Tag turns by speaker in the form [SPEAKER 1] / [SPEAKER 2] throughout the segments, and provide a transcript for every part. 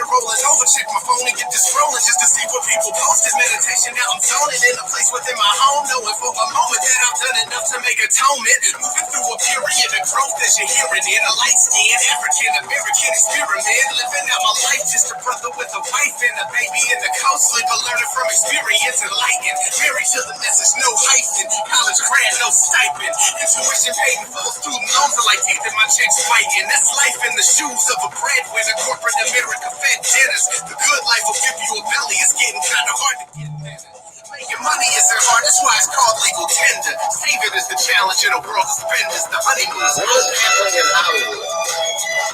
[SPEAKER 1] rolling over, check my phone and get to scrolling just to see what people posted. Meditation, now I'm zoning in a place within my home, knowing for a moment that I've done enough to make atonement. Moving through a period of growth as you're hearing it. A light-skinned African-American experiment, living out my life just a brother with a wife and a baby in the coast, but learning from experience, enlightened. Married to the message, no hyphen. College grad, no stipend. Intuition paid in full, student loans are like teeth in my checks fighting. That's life in the shoes of a breadwinner. Corporate America fed dinners. The good life will give you a belly. It's getting kind of hard to get better. Making money isn't hard, that's why it's called legal tender. Saving is the challenge in a world of spenders. The honeymoon's
[SPEAKER 2] What's happening in Hollywood?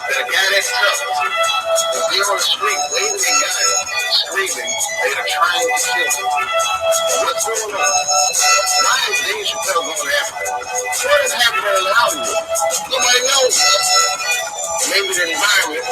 [SPEAKER 2] That a guy that's tough will be on the street waving at guys, screaming, they're trying to kill him. What's going on? Why is Dave Chappelle going after him? What is happening in Hollywood? Nobody knows. Maybe the environment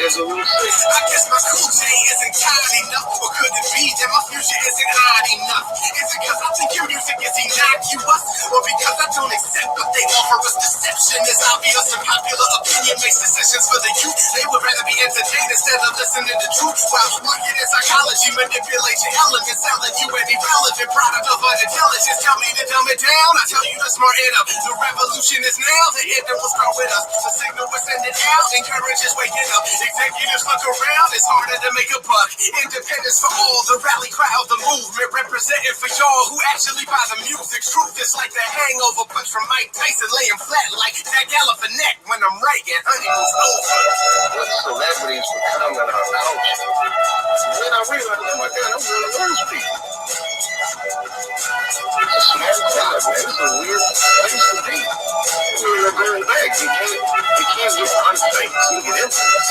[SPEAKER 2] is a little sick.
[SPEAKER 1] I guess my cool J isn't kind enough, or could it be that my future isn't odd enough? Is it because I think your music is innocuous, or because I don't accept what they offer us? Deception is obvious, and popular opinion makes decisions for the youth. They would rather be entertained instead of listening to truth. While market and psychology manipulate your elements, selling you an irrelevant product of unintelligence. Tell me to dumb it down, I tell you to smarten up. The revolution is now, the end will start with us. The signal we're sending out encourages waking up. Executives look around, it's harder to make a buck. Independence for all, the rally crowd, the movement representing for y'all who actually buy the music. Truth is like the hangover punch from Mike Tyson, laying flat like that Galifianakis when I'm writing. Honeymoon's over.
[SPEAKER 2] What celebrities become in our culture? Then I realized, oh my God, I'm one of those people. It's a small crowd, man. It's a weird place to be. We're going back. You can't get unfamous. You get infamous.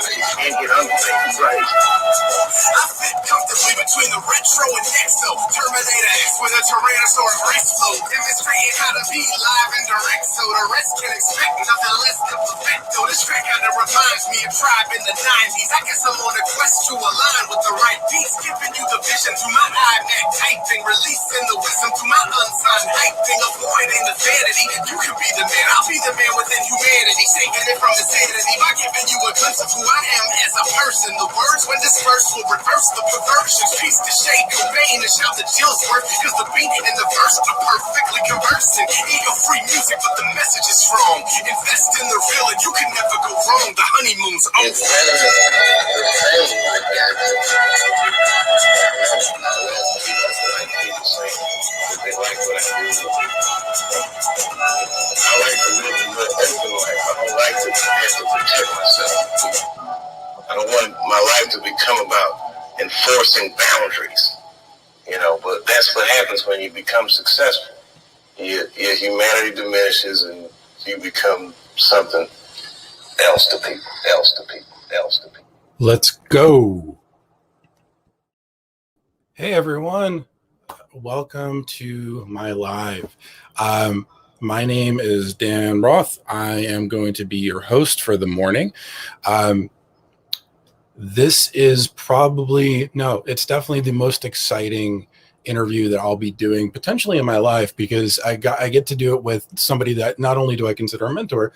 [SPEAKER 2] You can't get unfamous, right?
[SPEAKER 1] I fit comfortably between the retro and Nexo. Terminator X with a Tyrannosaurus Rex flow. Demonstrating how to be live and direct, so the rest can expect nothing less than perfecto. This track kinda reminds me of Tribe in the 90s. I guess I'm on a quest to align with the right beats, giving you the vision through my iMac typing, releasing the wisdom through my unsigned hyping, avoiding the vanity. You can be the man, I'll be the man within humanity, saving it from insanity by giving you a glimpse of who I am as a person. The words when dispersed will reverse the perversions. Peace to Shade Cobain and shout the chills worth, cause the beat and the verse are perfectly conversing. Ego-free music, but the message is strong. Invest in the real and you can never go wrong. The honeymoon's over.
[SPEAKER 2] It's better than the fame that got to. People say that they like what I do. I like to live a good open life. I don't like to have to protect myself. I don't want my life to become about enforcing boundaries, but that's what happens when you become successful. Your humanity diminishes and you become something else to people.
[SPEAKER 3] Let's go. Hey, everyone. Welcome to my live. My name is Dan Roth. I am going to be your host for the morning. This is it's definitely the most exciting interview that I'll be doing potentially in my life, because I get to do it with somebody that not only do I consider a mentor,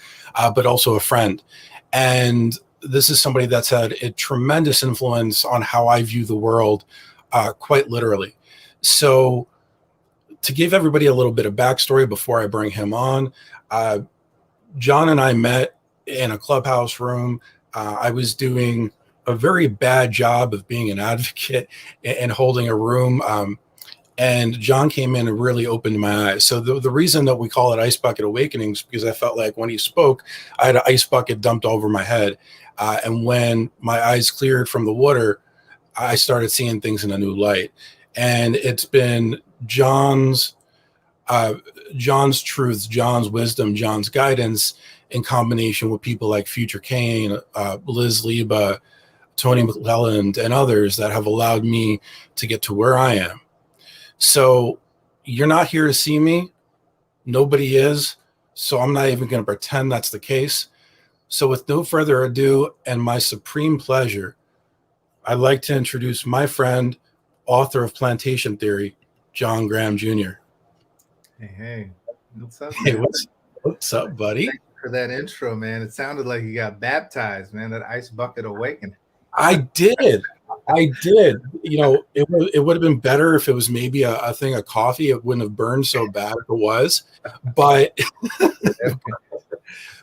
[SPEAKER 3] but also a friend. And this is somebody that's had a tremendous influence on how I view the world, quite literally. So to give everybody a little bit of backstory before I bring him on, John and I met in a clubhouse room. I was doing a very bad job of being an advocate and holding a room. And John came in and really opened my eyes. So the reason that we call it Ice Bucket Awakenings, because I felt like when he spoke, I had an ice bucket dumped over my head. And when my eyes cleared from the water, I started seeing things in a new light. And it's been John's truths, John's wisdom, John's guidance in combination with people like Future Kane, Liz Liba, Tony McClelland, and others that have allowed me to get to where I am. So you're not here to see me. Nobody is. So I'm not even going to pretend that's the case. So with no further ado and my supreme pleasure, I'd like to introduce my friend, author of Plantation Theory, John Graham Jr.
[SPEAKER 4] Hey, what's up?
[SPEAKER 3] Hey, what's up, buddy?
[SPEAKER 1] for that intro, man. It sounded like you got baptized, man. That ice bucket awakening.
[SPEAKER 3] I did. I did. You know, it would have been better if it was maybe a thing of coffee. It wouldn't have burned so bad if it was. But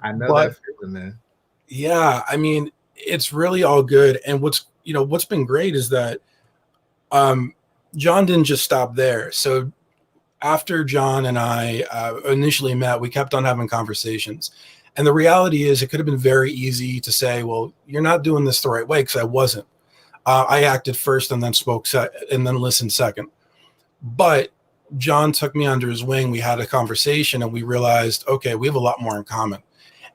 [SPEAKER 1] I know
[SPEAKER 3] but
[SPEAKER 1] that feeling, man.
[SPEAKER 3] yeah, I mean, it's really all good. And what's been great is that John didn't just stop there. So after John and I initially met, we kept on having conversations. And the reality is, it could have been very easy to say, well, you're not doing this the right way, because I wasn't. I acted first and then and then listened second. But John took me under his wing. We had a conversation and we realized, okay, we have a lot more in common.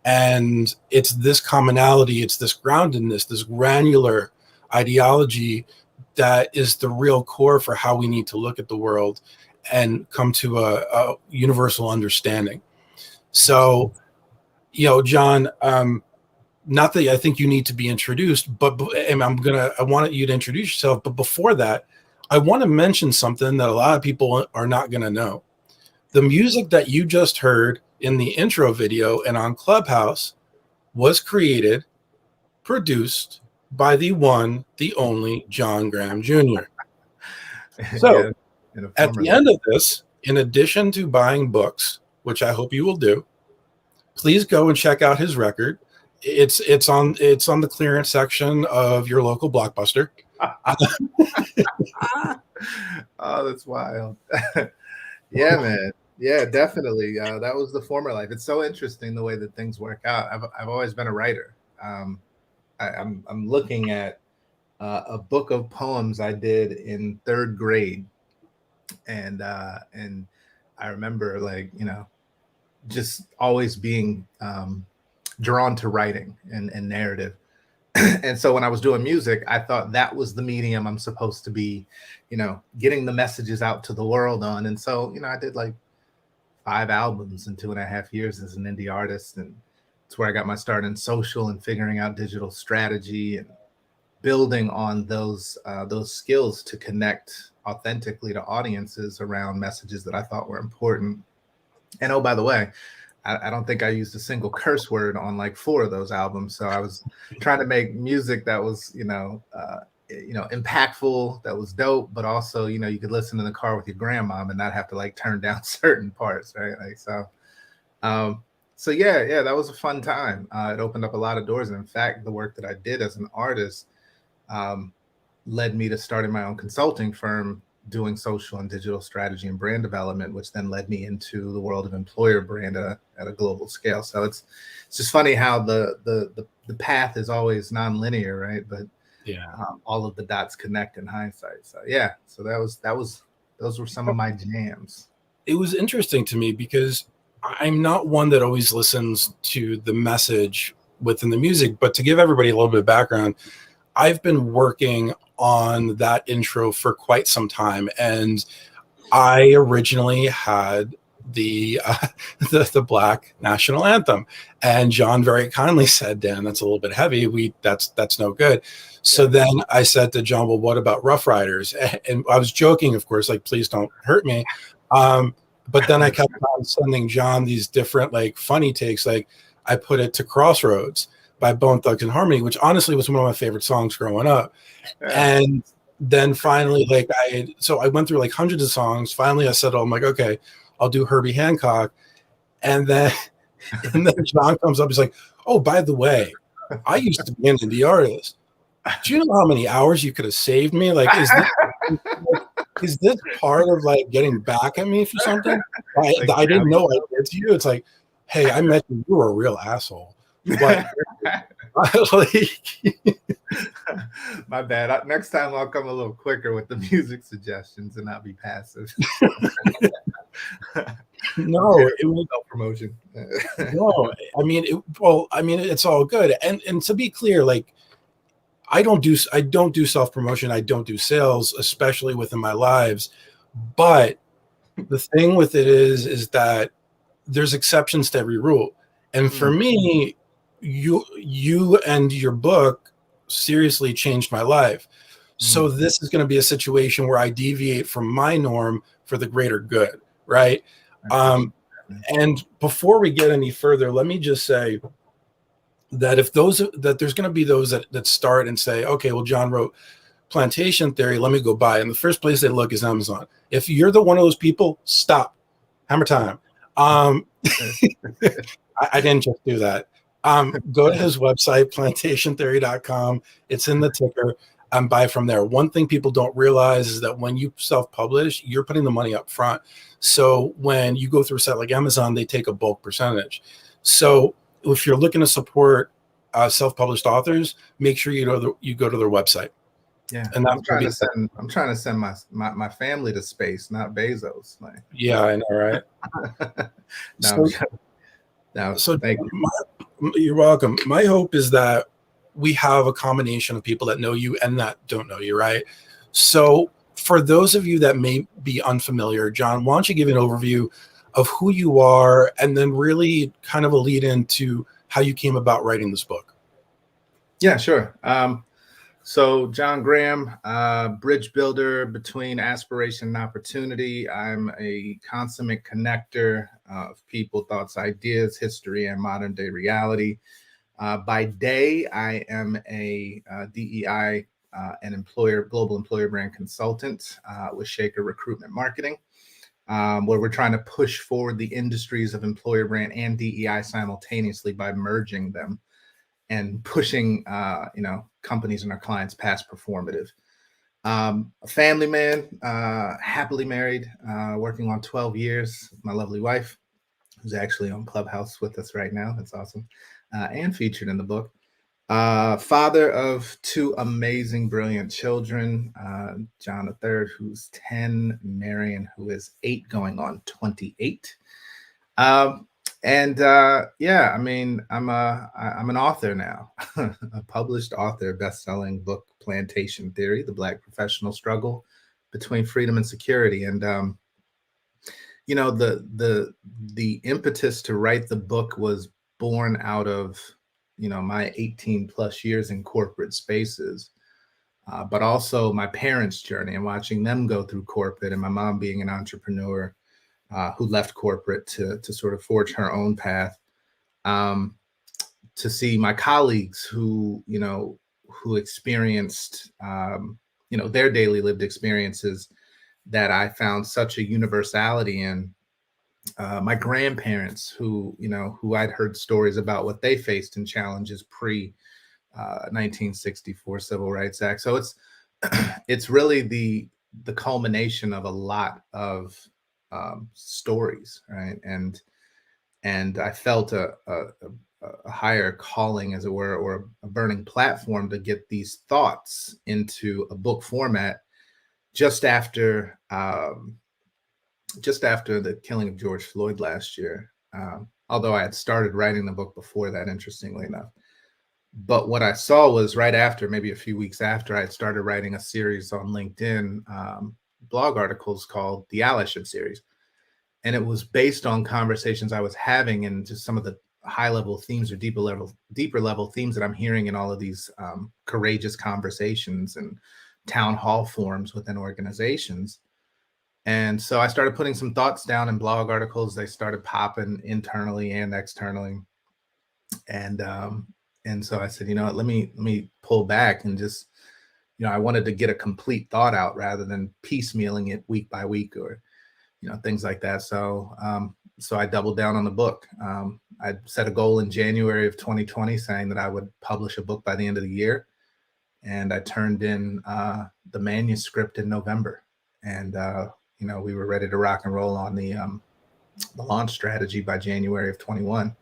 [SPEAKER 3] And it's this commonality, it's this groundedness, this granular ideology that is the real core for how we need to look at the world and come to a universal understanding. So, you know, John, not that I think you need to be introduced, but I want you to introduce yourself. But before that, I want to mention something that a lot of people are not going to know. The music that you just heard in the intro video and on Clubhouse was created, produced by the one, the only John Graham Jr. So at the end of this, in addition to buying books, which I hope you will do, please go and check out his record. It's on the clearance section of your local Blockbuster.
[SPEAKER 1] Oh, that's wild. Yeah, man. Yeah, definitely. That was the former life. It's so interesting the way that things work out. I've always been a writer. I'm looking at a book of poems I did in third grade, and I remember, like, you know, just always being drawn to writing and narrative. And so when I was doing music, I thought that was the medium I'm supposed to be, you know, getting the messages out to the world on. And so, you know, I did like 5 albums in 2.5 years as an indie artist. And it's where I got my start in social and figuring out digital strategy and building on those skills to connect authentically to audiences around messages that I thought were important. And oh, by the way, I don't think I used a single curse word on like 4 of those albums. So I was trying to make music that was, you know, impactful, that was dope, but also, you know, you could listen in the car with your grandmom and not have to like turn down certain parts, right? Like, so yeah, that was a fun time. It opened up a lot of doors. And in fact, the work that I did as an artist led me to starting my own consulting firm, doing social and digital strategy and brand development, which then led me into the world of employer brand at a global scale. So it's just funny how the path is always non-linear, right? But yeah, all of the dots connect in hindsight. So yeah, so those were some of my jams.
[SPEAKER 3] It was interesting to me because I'm not one that always listens to the message within the music, but to give everybody a little bit of background, I've been working on that intro for quite some time, and I originally had the Black national anthem, and John very kindly said, "Dan, that's a little bit heavy. That's no good." So then I said to John, "Well, what about Rough Riders?" And I was joking, of course, like, please don't hurt me. But then I kept on sending John these different like funny takes, like I put it to Crossroads by Bone Thugs and Harmony, which honestly was one of my favorite songs growing up. And then finally, like I went through like hundreds of songs. Finally, I settled. I'm like, okay, I'll do Herbie Hancock. And then John comes up. He's like, oh, by the way, I used to be an indie artist. Do you know how many hours you could have saved me? Like, is this part of like getting back at me for something I didn't know I did to you? It's like, hey, I met you. You were a real asshole. But
[SPEAKER 1] my bad. Next time I'll come a little quicker with the music suggestions and not be passive.
[SPEAKER 3] No, it was
[SPEAKER 1] promotion.
[SPEAKER 3] No, I mean, it's all good. And to be clear, like, I don't do self-promotion. I don't do sales, especially within my lives. But the thing with it is that there's exceptions to every rule. And for me, you and your book seriously changed my life. So this is going to be a situation where I deviate from my norm for the greater good, right? And before we get any further, let me just say that there's going to be those that start and say, okay, well, John wrote Plantation Theory, let me go buy it. And the first place they look is Amazon. If you're one of those people, stop. Hammer time. I didn't just do that. Go to his website, plantationtheory.com. It's in the ticker, and buy from there. One thing people don't realize is that when you self-publish, you're putting the money up front. So when you go through a site like Amazon, they take a bulk percentage. So if you're looking to support self-published authors, make sure you go to their website.
[SPEAKER 4] Yeah,
[SPEAKER 3] and
[SPEAKER 4] I'm trying to send my family to space, not Bezos. Like,
[SPEAKER 3] yeah, I know, right?
[SPEAKER 4] Thank you.
[SPEAKER 3] You're welcome. My hope is that we have a combination of people that know you and that don't know you, right? So for those of you that may be unfamiliar, John, why don't you give an overview of who you are and then really kind of a lead into how you came about writing this book?
[SPEAKER 4] Yeah, sure. So John Graham, bridge builder between aspiration and opportunity. I'm a consummate connector of people, thoughts, ideas, history, and modern day reality. By day, I am a DEI and global employer brand consultant with Shaker Recruitment Marketing, where we're trying to push forward the industries of employer brand and DEI simultaneously by merging them and pushing, companies and our clients past performative. A family man, happily married, working on 12 years with my lovely wife, who's actually on Clubhouse with us right now. That's awesome. And featured in the book. Father of two amazing, brilliant children, John III, who's 10, Marion, who is 8, going on 28. I'm an author now, a published author, best-selling book, Plantation Theory: The Black Professional Struggle Between Freedom and Security. And the impetus to write the book was born out of my 18 plus years in corporate spaces, but also my parents' journey and watching them go through corporate, and my mom being an entrepreneur who left corporate to sort of forge her own path, to see my colleagues who experienced, their daily lived experiences that I found such a universality in. My grandparents who I'd heard stories about what they faced and challenges pre 1964 Civil Rights Act. So it's really the culmination of a lot of stories, right? And I felt a higher calling, as it were, or a burning platform to get these thoughts into a book format just after the killing of George Floyd last year. Although I had started writing the book before that, interestingly enough. But what I saw was right after, maybe a few weeks after, I had started writing a series on LinkedIn, blog articles called the Allyship series. And it was based on conversations I was having and just some of the high level themes or deeper level themes that I'm hearing in all of these courageous conversations and town hall forums within organizations. And so I started putting some thoughts down in blog articles. They started popping internally and externally. And so I said, let me pull back and just, I wanted to get a complete thought out rather than piecemealing it week by week or, things like that. So I doubled down on the book. I set a goal in January of 2020 saying that I would publish a book by the end of the year. And I turned in the manuscript in November. And, we were ready to rock and roll on the launch strategy by January of 21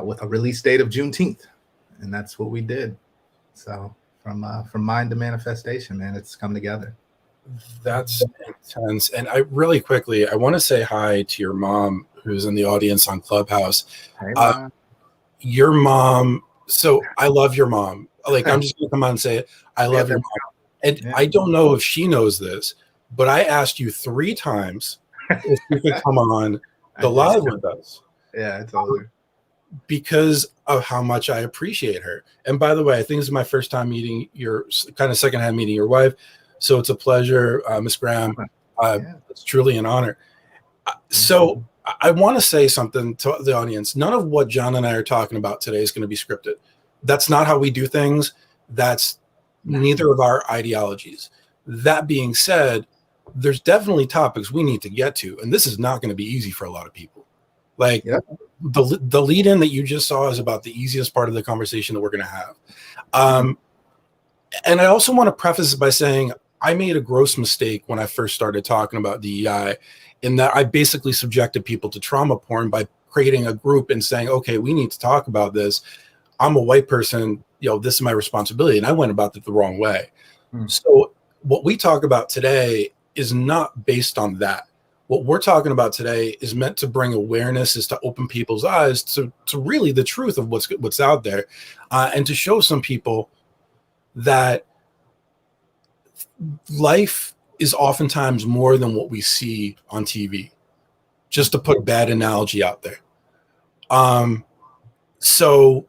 [SPEAKER 4] with a release date of Juneteenth. And that's what we did. So from mind to manifestation, man, it's come together.
[SPEAKER 3] That's intense. And I want to say hi to your mom, who's in the audience on Clubhouse.
[SPEAKER 4] Hey, Mom.
[SPEAKER 3] Your mom. So I love your mom. Like, I'm just going to come on and say it. I love your mom. And I don't know if she knows this, but I asked you 3 times if you could come on the live with us.
[SPEAKER 4] Yeah, I told her.
[SPEAKER 3] Because of how much I appreciate her. And by the way, I think this is my first time meeting secondhand meeting your wife. So it's a pleasure, Miss Graham. It's truly an honor. So I want to say something to the audience. None of what John and I are talking about today is going to be scripted. That's not how we do things. That's neither of our ideologies. That being said, there's definitely topics we need to get to, and this is not going to be easy for a lot of people. Like the lead in that you just saw is about the easiest part of the conversation that we're going to have. And I also want to preface it by saying I made a gross mistake when I first started talking about DEI, in that I basically subjected people to trauma porn by creating a group and saying, okay, we need to talk about this. I'm a white person, this is my responsibility. And I went about it the wrong way. So what we talk about today is not based on that. What we're talking about today is meant to bring awareness, is to open people's eyes to really the truth of what's out there, and to show some people that life is oftentimes more than what we see on TV, just to put a bad analogy out there. So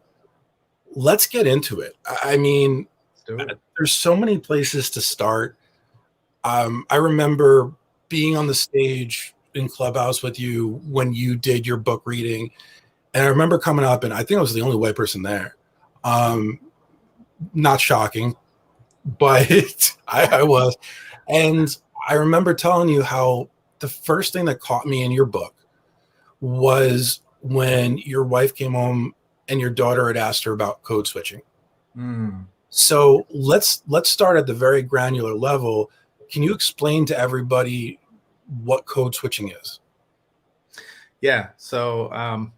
[SPEAKER 3] let's get into it. I mean, there's so many places to start. I remember being on the stage in Clubhouse with you when you did your book reading. And I remember coming up, and I think I was the only white person there. Not shocking, but I was. And I remember telling you how the first thing that caught me in your book was when your wife came home and your daughter had asked her about code switching. So let's start at the very granular level. Can you explain to everybody what code switching is?
[SPEAKER 4] Yeah. So, and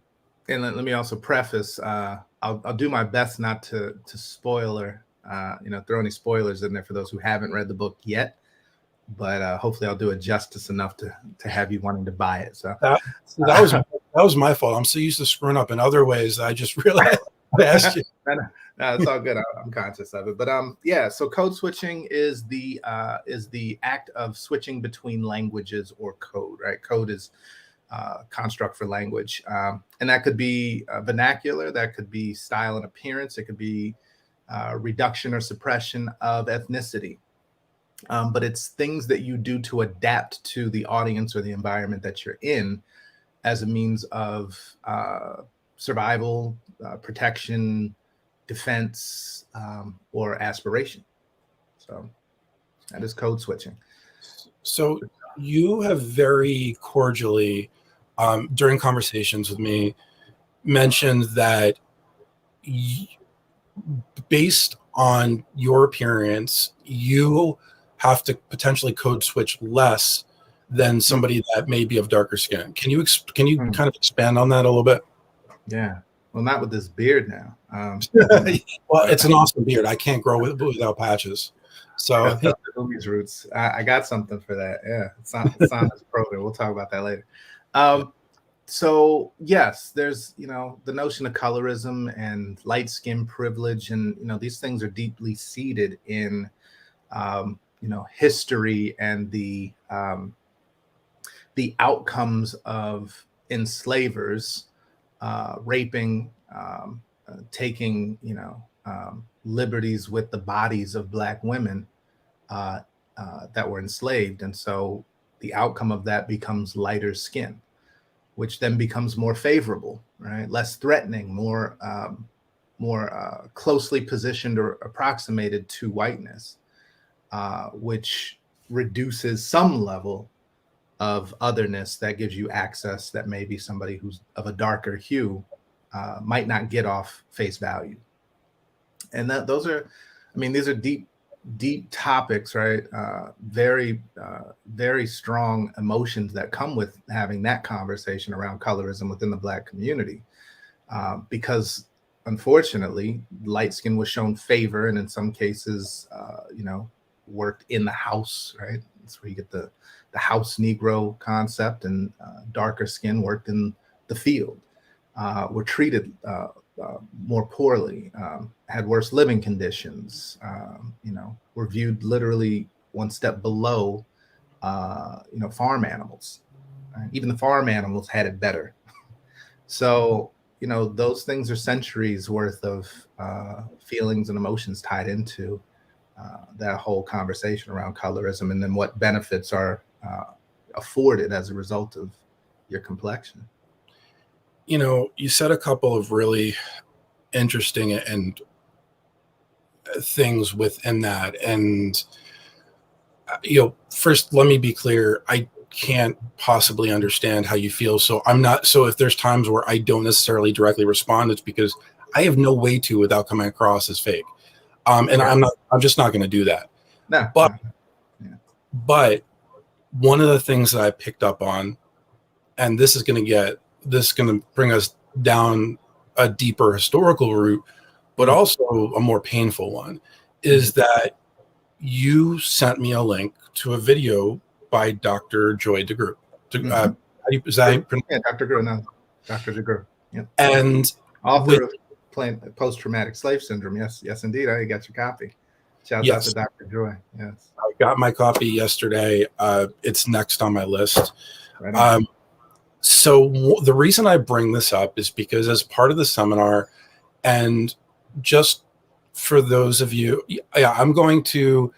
[SPEAKER 4] let me also preface, I'll do my best not to spoiler, throw any spoilers in there for those who haven't read the book yet, but hopefully I'll do it justice enough to have you wanting to buy it. So
[SPEAKER 3] that was my fault. I'm so used to screwing up in other ways. I just realized I asked you.
[SPEAKER 4] No, it's all good. I'm conscious of it. But yeah. So code switching is the act of switching between languages or code. Right? Code is construct for language, and that could be vernacular. That could be style and appearance. It could be reduction or suppression of ethnicity. But it's things that you do to adapt to the audience or the environment that you're in, as a means of survival, protection, defense, or aspiration. So that is code switching. So
[SPEAKER 3] you have very cordially, during conversations with me, mentioned that based on your appearance, you have to potentially code switch less than somebody that may be of darker skin. Can you kind of expand on that a little bit?
[SPEAKER 4] Yeah. Well, not with this beard now.
[SPEAKER 3] Well, it's an awesome beard. I can't grow without patches. So
[SPEAKER 4] Louis roots. I got something for that. Yeah, it's on this program. We'll talk about that later. So yes, there's the notion of colorism and light skin privilege, and these things are deeply seated in history and the outcomes of enslavers raping, taking liberties with the bodies of Black women that were enslaved. And so the outcome of that becomes lighter skin, which then becomes more favorable, right? Less threatening, more closely positioned or approximated to whiteness, which reduces some level of otherness that gives you access that maybe somebody who's of a darker hue might not get off face value. And these are deep topics, right? Very strong emotions that come with having that conversation around colorism within the Black community, because unfortunately, light skin was shown favor, and in some cases, worked in the house, right? That's where you get the house Negro concept, and darker skin worked in the field, were treated more poorly, had worse living conditions, were viewed literally one step below, farm animals. Right? Even the farm animals had it better. So, those things are centuries worth of feelings and emotions tied into that whole conversation around colorism, and then what benefits are afforded as a result of your complexion.
[SPEAKER 3] You know, you said a couple of really interesting and things within that. And, first, let me be clear. I can't possibly understand how you feel. So if there's times where I don't necessarily directly respond, it's because I have no way to without coming across as fake. And I'm just not going to do that.
[SPEAKER 4] No.
[SPEAKER 3] But one of the things that I picked up on, and this is going to bring us down a deeper historical route, but also a more painful one, is that you sent me a link to a video by Dr. Joy DeGruy.
[SPEAKER 4] Dr. Grew, no. Dr. DeGruy. Yep.
[SPEAKER 3] And
[SPEAKER 4] author of post-traumatic slave syndrome. Yes, indeed. I got your copy. Shout out to Dr. Joy. Yes.
[SPEAKER 3] I got my copy yesterday. It's next on my list.
[SPEAKER 4] Right.
[SPEAKER 3] So the reason I bring this up is because as part of the seminar, and just for those of you, I'm going to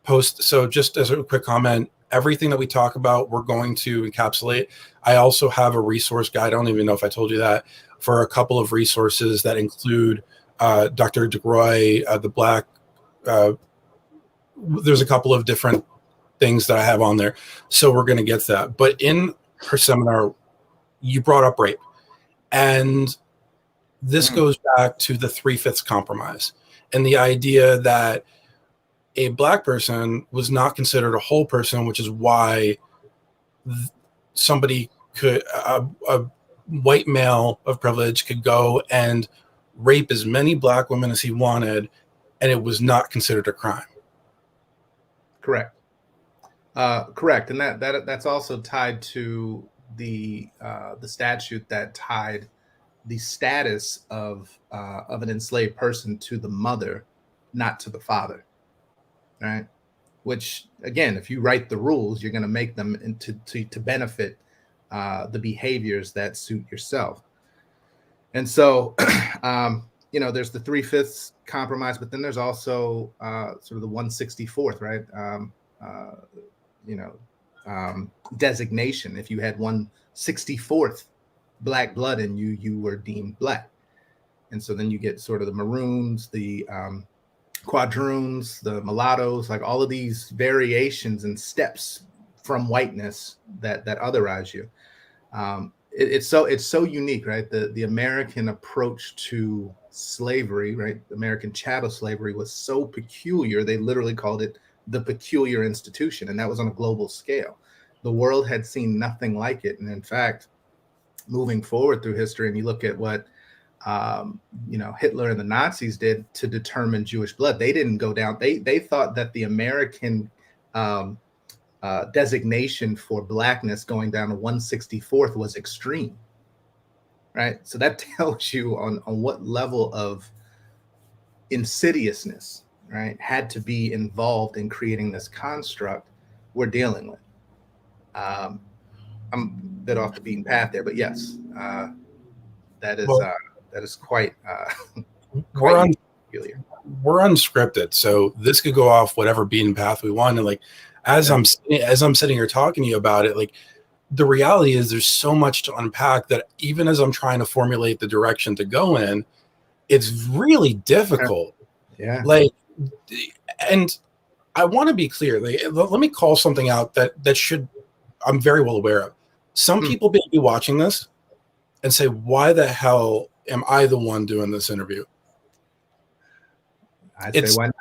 [SPEAKER 3] post. So just as a quick comment, everything that we talk about, we're going to encapsulate. I also have a resource guide. I don't even know if I told you that, for a couple of resources that include Dr. DeGruy, the Black. There's a couple of different things that I have on there. So we're going to get to that. But in her seminar, you brought up rape. And this goes back to the 3/5 compromise and the idea that a Black person was not considered a whole person, which is why somebody could, a white male of privilege could go and rape as many Black women as he wanted, and it was not considered a crime.
[SPEAKER 4] Correct. Correct. And that's also tied to the statute that tied the status of an enslaved person to the mother, not to the father. Right. Which, again, if you write the rules, you're going to make them to benefit the behaviors that suit yourself. And so, there's the 3/5 compromise, but then there's also sort of the 164th, right? Designation. If you had 164th Black blood in you, you were deemed Black. And so then you get sort of the maroons, the quadroons, the mulattoes, like all of these variations and steps from whiteness that otherize you. It's so unique, right? The American approach to slavery, right? American chattel slavery was so peculiar. They literally called it the peculiar institution, and that was on a global scale. The world had seen nothing like it. And in fact, moving forward through history, and you look at what Hitler and the Nazis did to determine Jewish blood, they didn't go down. They thought that the American designation for Blackness going down to 164th was extreme, right? So that tells you on what level of insidiousness, right, had to be involved in creating this construct we're dealing with. I'm a bit off the beaten path there, but yes, that is quite peculiar.
[SPEAKER 3] We're unscripted, so this could go off whatever beaten path we want. And like, as I'm sitting here talking to you about it, like, the reality is there's so much to unpack that even as I'm trying to formulate the direction to go in, it's really difficult.
[SPEAKER 4] Yeah.
[SPEAKER 3] Like, and I want to be clear. Like, let me call something out that I'm very well aware of. Some people may be watching this and say, why the hell am I the one doing this interview?
[SPEAKER 4] I'd say why not?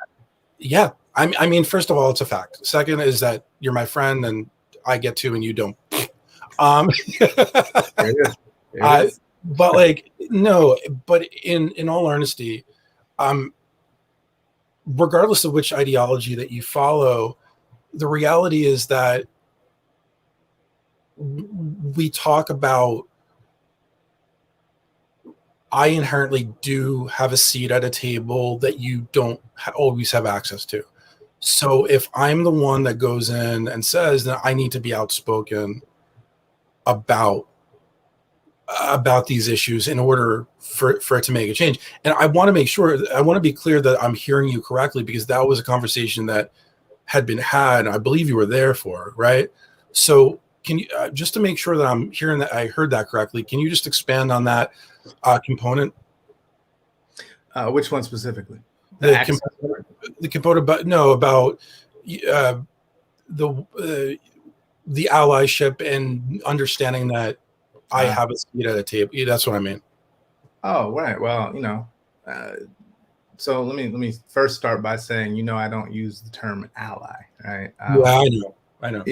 [SPEAKER 3] Yeah. I mean, first of all, it's a fact. Second is that you're my friend and I get to and you don't.
[SPEAKER 4] There it is.
[SPEAKER 3] But like, no, but in all honesty, regardless of which ideology that you follow, the reality is that we talk about, I inherently do have a seat at a table that you don't always have access to. So if I'm the one that goes in and says that I need to be outspoken about these issues in order for it to make a change. And I want to be clear that I'm hearing you correctly, because that was a conversation that had been had, and I believe you were there for, right? So can you just to make sure that I'm hearing that I heard that correctly? Can you just expand on that component?
[SPEAKER 4] Which one specifically?
[SPEAKER 3] The component, but no, about uh, the allyship and understanding that I have a seat at a table. Yeah, that's what I mean.
[SPEAKER 4] Oh, right. Well, so let me first start by saying, I don't use the term ally, right?
[SPEAKER 3] Yeah, I know.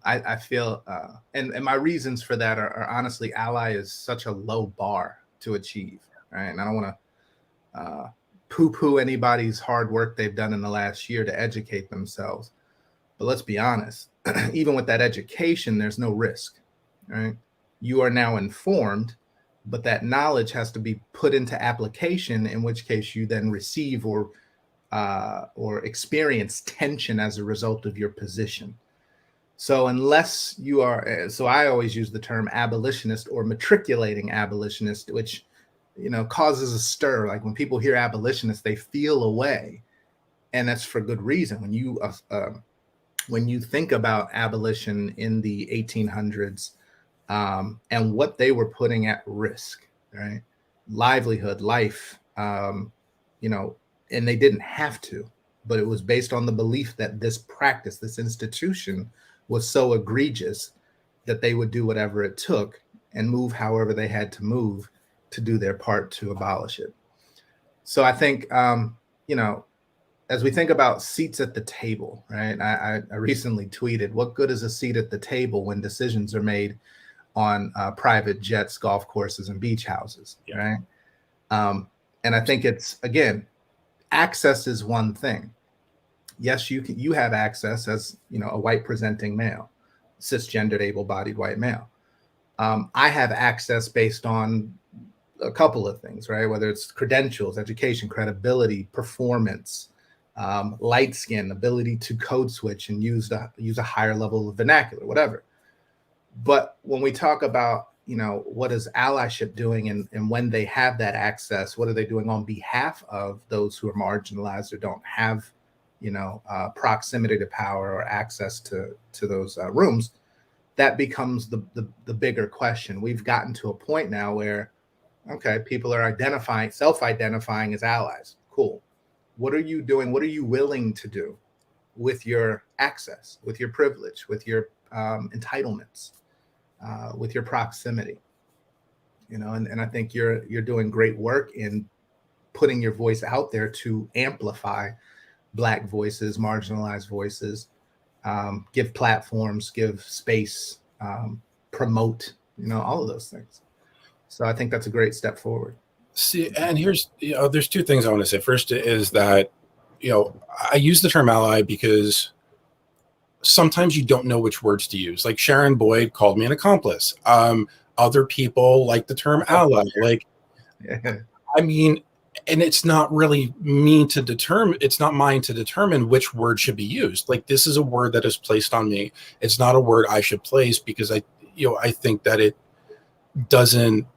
[SPEAKER 4] I feel, and my reasons for that are honestly, ally is such a low bar to achieve, right? And I don't want to poo-poo anybody's hard work they've done in the last year to educate themselves. But let's be honest, even with that education, there's no risk, right? You are now informed, but that knowledge has to be put into application, in which case you then receive or experience tension as a result of your position. So unless you are, so I always use the term abolitionist or matriculating abolitionist, which, causes a stir. Like when people hear abolitionist, they feel a way, and that's for good reason. When you think about abolition in the 1800s, and what they were putting at risk, right? Livelihood, life, and they didn't have to, but it was based on the belief that this practice, this institution was so egregious that they would do whatever it took and move however they had to move to do their part to abolish it. So I think, as we think about seats at the table, right? I recently tweeted, what good is a seat at the table when decisions are made on private jets, golf courses, and beach houses, right? And I think it's, again, access is one thing. Yes, you have access as, a white presenting male, cisgendered, able-bodied white male. I have access based on a couple of things, right? Whether it's credentials, education, credibility, performance, light skin, ability to code switch and use a higher level of vernacular, whatever. But when we talk about, what is allyship doing and when they have that access, what are they doing on behalf of those who are marginalized or don't have, proximity to power or access to those rooms? That becomes the bigger question. We've gotten to a point now where, okay, people are self-identifying as allies. Cool. What are you doing? What are you willing to do with your access, with your privilege, with your entitlements, with your proximity? And I think you're doing great work in putting your voice out there to amplify Black voices, marginalized voices, give platforms, give space, promote, all of those things. So I think that's a great step forward.
[SPEAKER 3] See, and there's two things I want to say. First is that, I use the term ally because sometimes you don't know which words to use. Like Sharon Boyd called me an accomplice. Other people like the term ally. Like, I mean, and it's not really me to determine. It's not mine to determine which word should be used. Like, this is a word that is placed on me. It's not a word I should place because I think that it doesn't,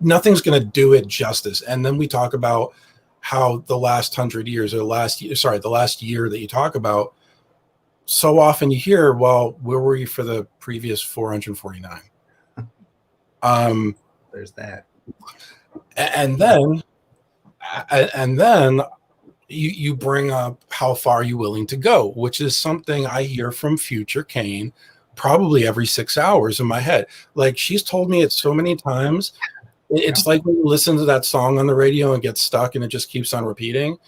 [SPEAKER 3] nothing's going to do it justice. And then we talk about how the last 100 years or the last year that you talk about, so often you hear, well, where were you for the previous 449?
[SPEAKER 4] There's that.
[SPEAKER 3] And then you bring up how far are you willing to go, which is something I hear from Future Kane probably every 6 hours in my head. Like, she's told me it so many times. It's like when you listen to that song on the radio and get stuck and it just keeps on repeating.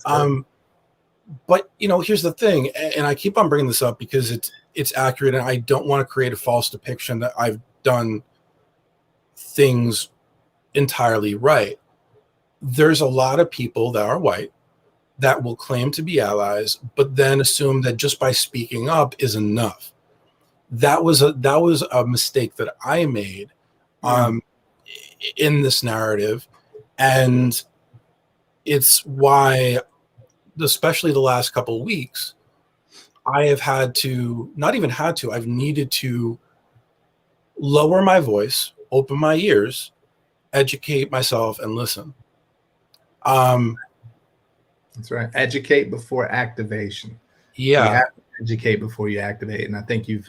[SPEAKER 3] But here's the thing, and I keep on bringing this up because it's accurate, and I don't want to create a false depiction that I've done things entirely right. There's a lot of people that are white that will claim to be allies, but then assume that just by speaking up is enough. That was a mistake that I made in this narrative, and it's why, especially the last couple of weeks, I have I've needed to lower my voice, open my ears, educate myself, and listen.
[SPEAKER 4] That's right. Educate before activation.
[SPEAKER 3] Yeah.
[SPEAKER 4] educate before you activate. And I think you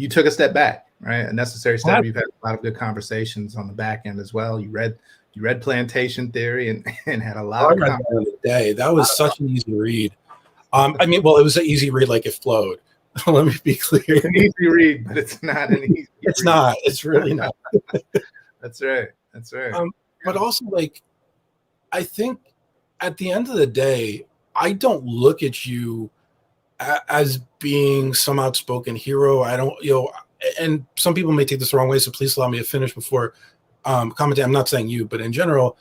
[SPEAKER 4] took a step back, right? A necessary step. You've had a lot of good conversations on the back end as well. You read Plantation Theory and had a lot of
[SPEAKER 3] that the day. That was such an easy read. I mean, well, it was an easy read, like it flowed. Let me be clear.
[SPEAKER 4] It's an easy read, but it's not an easy
[SPEAKER 3] It's
[SPEAKER 4] read.
[SPEAKER 3] not. It's really not.
[SPEAKER 4] That's right. That's right.
[SPEAKER 3] But also, like, I think at the end of the day, I don't look at you as being some outspoken hero. I don't, and some people may take this the wrong way, so please allow me to finish before commenting. I'm not saying you, but in general,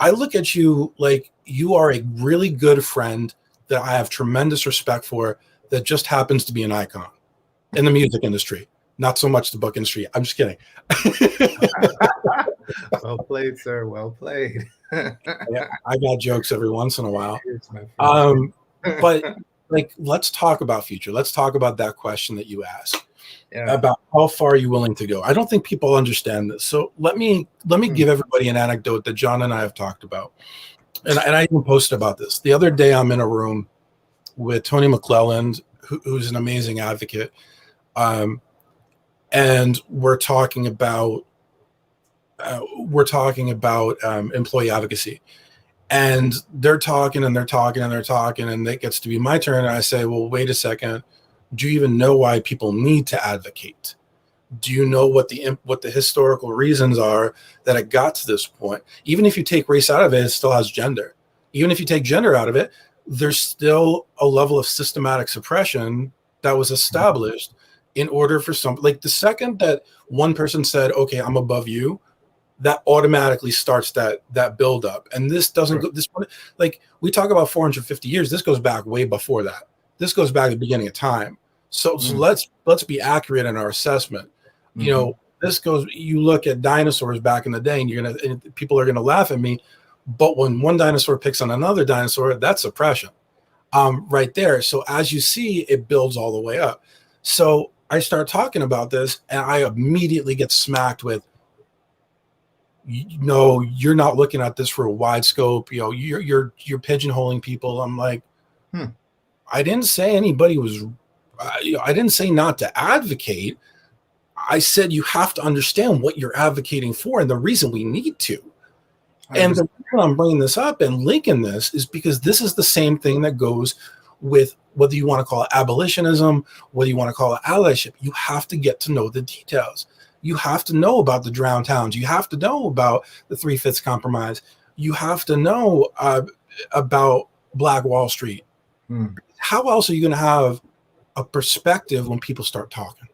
[SPEAKER 3] I look at you like you are a really good friend that I have tremendous respect for, that just happens to be an icon in the music industry, not so much the book industry. I'm just kidding.
[SPEAKER 4] Well played, sir. Well played.
[SPEAKER 3] Yeah, I got jokes every once in a while. But like, let's talk about future. Let's talk about that question that you asked about how far are you willing to go. I don't think people understand this. So let me give everybody an anecdote that John and I have talked about. And I even posted about this. The other day, I'm in a room with Tony McClelland, who's an amazing advocate. And we're talking about employee advocacy. And they're talking and it gets to be my turn. And I say, well, wait a second. Do you even know why people need to advocate? Do you know what the historical reasons are that it got to this point? Even if you take race out of it, it still has gender. Even if you take gender out of it, there's still a level of systematic suppression that was established in order for some, like the second that one person said, okay, I'm above you, that automatically starts that build up. And this doesn't go, this one, like we talk about 450 years, this goes back way before that. This goes back to the beginning of time. So let's be accurate in our assessment. You know, this goes, you look at dinosaurs back in the day and people are going to laugh at me, but when one dinosaur picks on another dinosaur, that's suppression right there. So as you see, it builds all the way up. So I start talking about this and I immediately get smacked with, no, you're not looking at this for a wide scope. You know, you're pigeonholing people. I'm like, I didn't say anybody was, I didn't say not to advocate. I said you have to understand what you're advocating for and the reason we need to. And the reason I'm bringing this up and linking this is because this is the same thing that goes with whether you want to call it abolitionism, whether you want to call it allyship. You have to get to know the details. You have to know about the drowned towns. You have to know about the 3/5 compromise. You have to know about Black Wall Street. How else are you going to have a perspective when people start talking?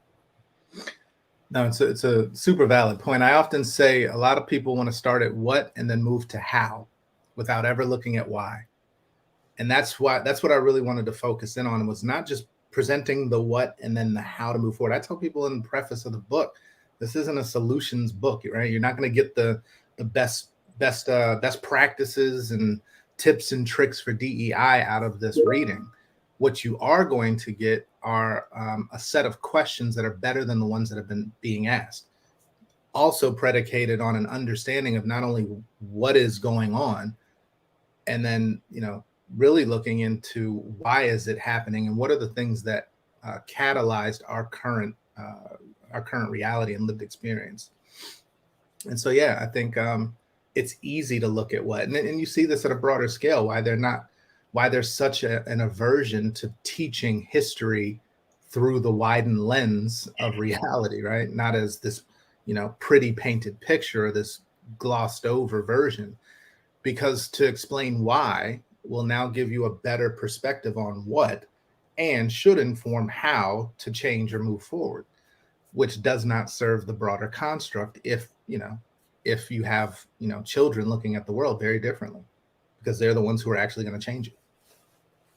[SPEAKER 4] No, it's a super valid point. I often say a lot of people want to start at what and then move to how without ever looking at why. And that's what I really wanted to focus in on, was not just presenting the what and then the how to move forward. I tell people in the preface of the book, this isn't a solutions book, right? You're not going to get the best practices and tips and tricks for DEI out of this reading. What you are going to get are a set of questions that are better than the ones that have been being asked. Also predicated on an understanding of not only what is going on, and then, you know, really looking into why is it happening and what are the things that catalyzed our current reality and lived experience. And so, yeah, I think it's easy to look at what, and you see this at a broader scale, why there's such an aversion to teaching history through the widened lens of reality, right? Not as this, you know, pretty painted picture or this glossed over version, because to explain why will now give you a better perspective on what and should inform how to change or move forward, which does not serve the broader construct if you have, you know, children looking at the world very differently, because they're the ones who are actually going to change it.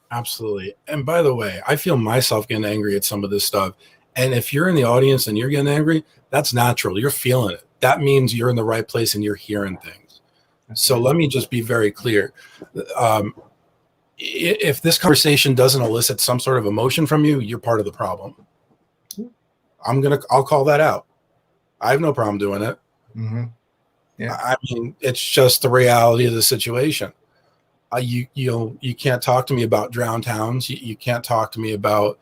[SPEAKER 3] Absolutely. And by the way, I feel myself getting angry at some of this stuff. And if you're in the audience and you're getting angry, that's natural. You're feeling it. That means you're in the right place and you're hearing things. So let me just be very clear. If this conversation doesn't elicit some sort of emotion from you, you're part of the problem. I'll call that out. I have no problem doing it. Yeah. I mean, it's just the reality of the situation. You can't talk to me about drowned towns. You can't talk to me about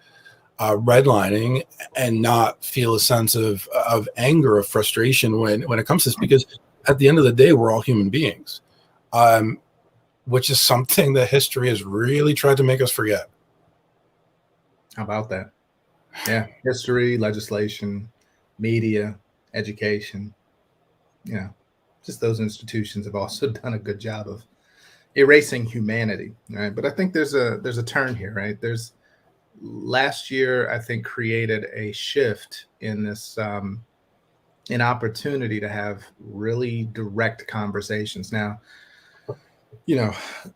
[SPEAKER 3] redlining and not feel a sense of anger or frustration when it comes to this, because at the end of the day, we're all human beings, which is something that history has really tried to make us forget.
[SPEAKER 4] How about that? Yeah, history, legislation, media, education, just those institutions have also done a good job of erasing humanity, right? But I think there's a turn here, right? There's last year, I think, created a shift in this an opportunity to have really direct conversations. Now,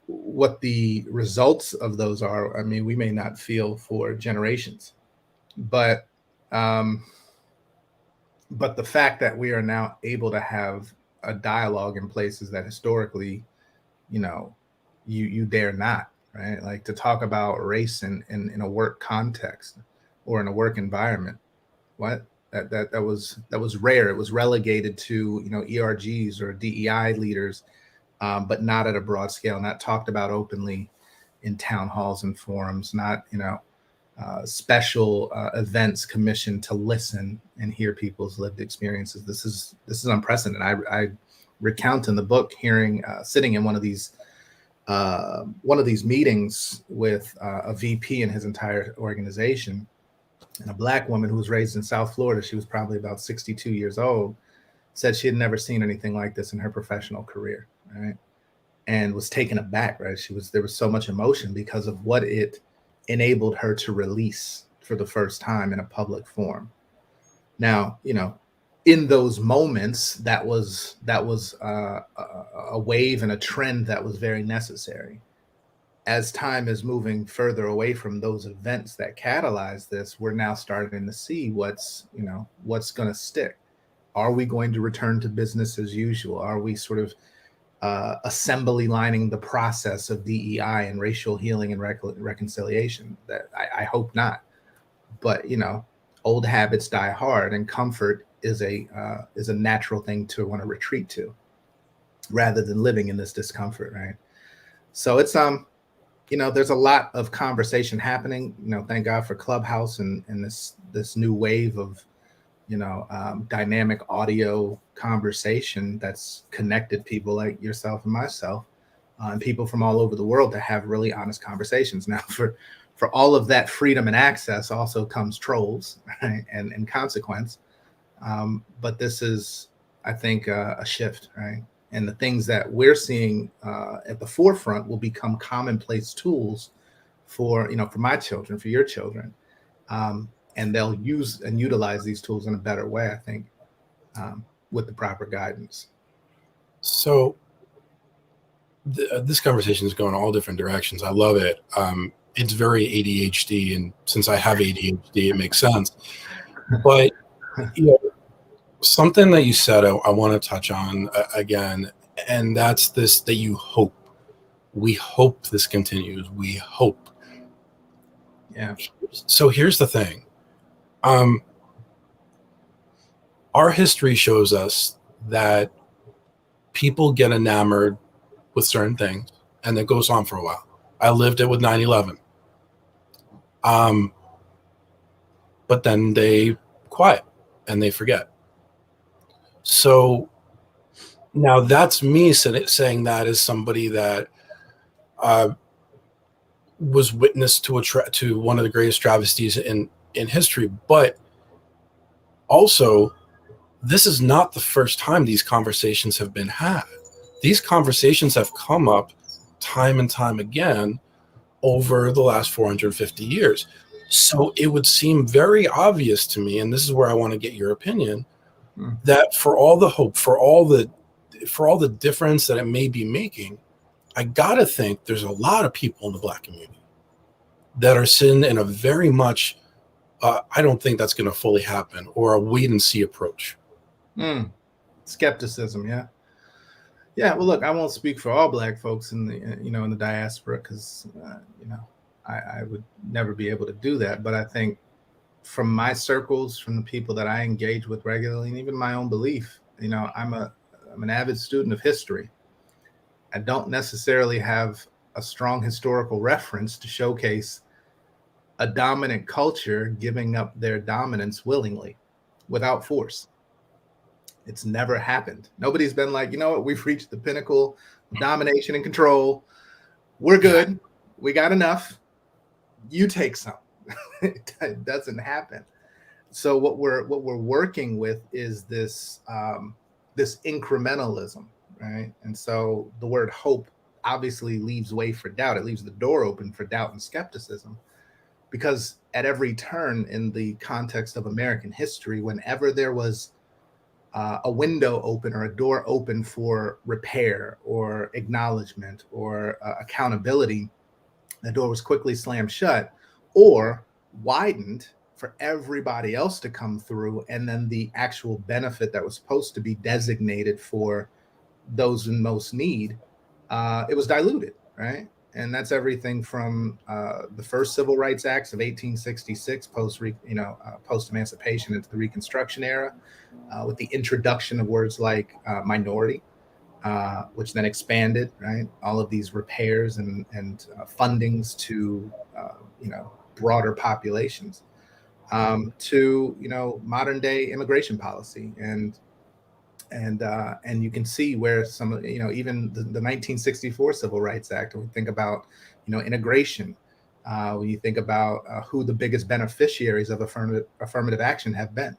[SPEAKER 4] what the results of those are, I mean, we may not feel for generations, but um, but the fact that we are now able to have a dialogue in places that historically, you know, you dare not, right? Like to talk about race in a work context or in a work environment. What that was rare. It was relegated to ERGs or DEI leaders, but not at a broad scale, not talked about openly in town halls and forums, not special events commissioned to listen and hear people's lived experiences. This is unprecedented. I recount in the book hearing sitting in one of these meetings with a VP and his entire organization, and a Black woman who was raised in South Florida. She was probably about 62 years old. Said she had never seen anything like this in her professional career, right? And was taken aback, right? There was so much emotion because of what it enabled her to release for the first time in a public forum. Now, in those moments, that was a wave and a trend that was very necessary. As time is moving further away from those events that catalyze this, we're now starting to see what's going to stick. Are we going to return to business as usual? Are we sort of assembly lining the process of DEI and racial healing and reconciliation? That I hope not. But old habits die hard, and comfort is a natural thing to want to retreat to, rather than living in this discomfort, right? So it's there's a lot of conversation happening. Thank God for Clubhouse and this new wave of dynamic audio conversation that's connected people like yourself and myself, and people from all over the world to have really honest conversations. Now, for all of that freedom and access also comes trolls, right? and consequence. But this is, I think, a shift, right? And the things that we're seeing at the forefront will become commonplace tools for my children, for your children. And they'll use and utilize these tools in a better way, I think, with the proper guidance.
[SPEAKER 3] So this conversation is going all different directions. I love it. It's very ADHD, and since I have ADHD, it makes sense. But something that you said I want to touch on again, and that's this: that we hope this continues. We hope.
[SPEAKER 4] Yeah.
[SPEAKER 3] So here's the thing. Our history shows us that people get enamored with certain things, and it goes on for a while. I lived it with 9/11. But then they quiet and they forget. So now that's me saying that as somebody that was witness to one of the greatest travesties in history. But also, this is not the first time these conversations have been had. These conversations have come up time and time again over the last 450 years. So it would seem very obvious to me, and this is where I want to get your opinion, that for all the hope, for all the difference that it may be making, I gotta think there's a lot of people in the Black community that are sitting in a very much, I don't think that's going to fully happen, or a wait and see approach.
[SPEAKER 4] Skepticism, yeah. Yeah, well, look, I won't speak for all Black folks in the in the diaspora, because I would never be able to do that. But I think from my circles, from the people that I engage with regularly, and even my own belief, I'm an avid student of history. I don't necessarily have a strong historical reference to showcase a dominant culture giving up their dominance willingly without force. It's never happened. Nobody's been like, you know what, we've reached the pinnacle of domination and control. We're good. We got enough. You take some. It doesn't happen. So what we're working with is this this incrementalism, right? And so the word hope obviously leaves way for doubt. It leaves the door open for doubt and skepticism, because at every turn in the context of American history, whenever there was a window open or a door open for repair or acknowledgement or accountability, the door was quickly slammed shut or widened for everybody else to come through. And then the actual benefit that was supposed to be designated for those in most need, it was diluted, right? And that's everything from the first Civil Rights Acts of 1866, post emancipation, into the Reconstruction era, with the introduction of words like minority, which then expanded, right? All of these repairs and fundings to broader populations, to modern day immigration policy, and you can see where some of even the 1964 Civil Rights Act. When we think about integration, when you think about who the biggest beneficiaries of affirmative action have been,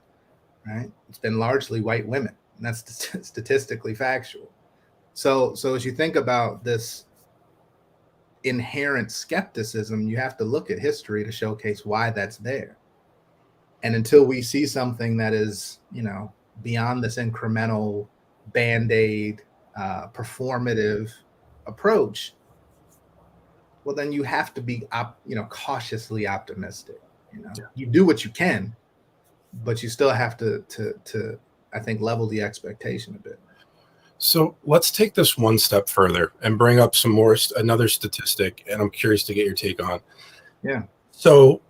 [SPEAKER 4] right? It's been largely white women, and that's statistically factual. So as you think about this inherent skepticism, you have to look at history to showcase why that's there. And until we see something that is beyond this incremental band-aid performative approach, well, then you have to be cautiously optimistic. You do what you can, but you still have to I think level the expectation a bit.
[SPEAKER 3] So let's take this one step further and bring up another statistic, and I'm curious to get your take on.
[SPEAKER 4] Yeah.
[SPEAKER 3] So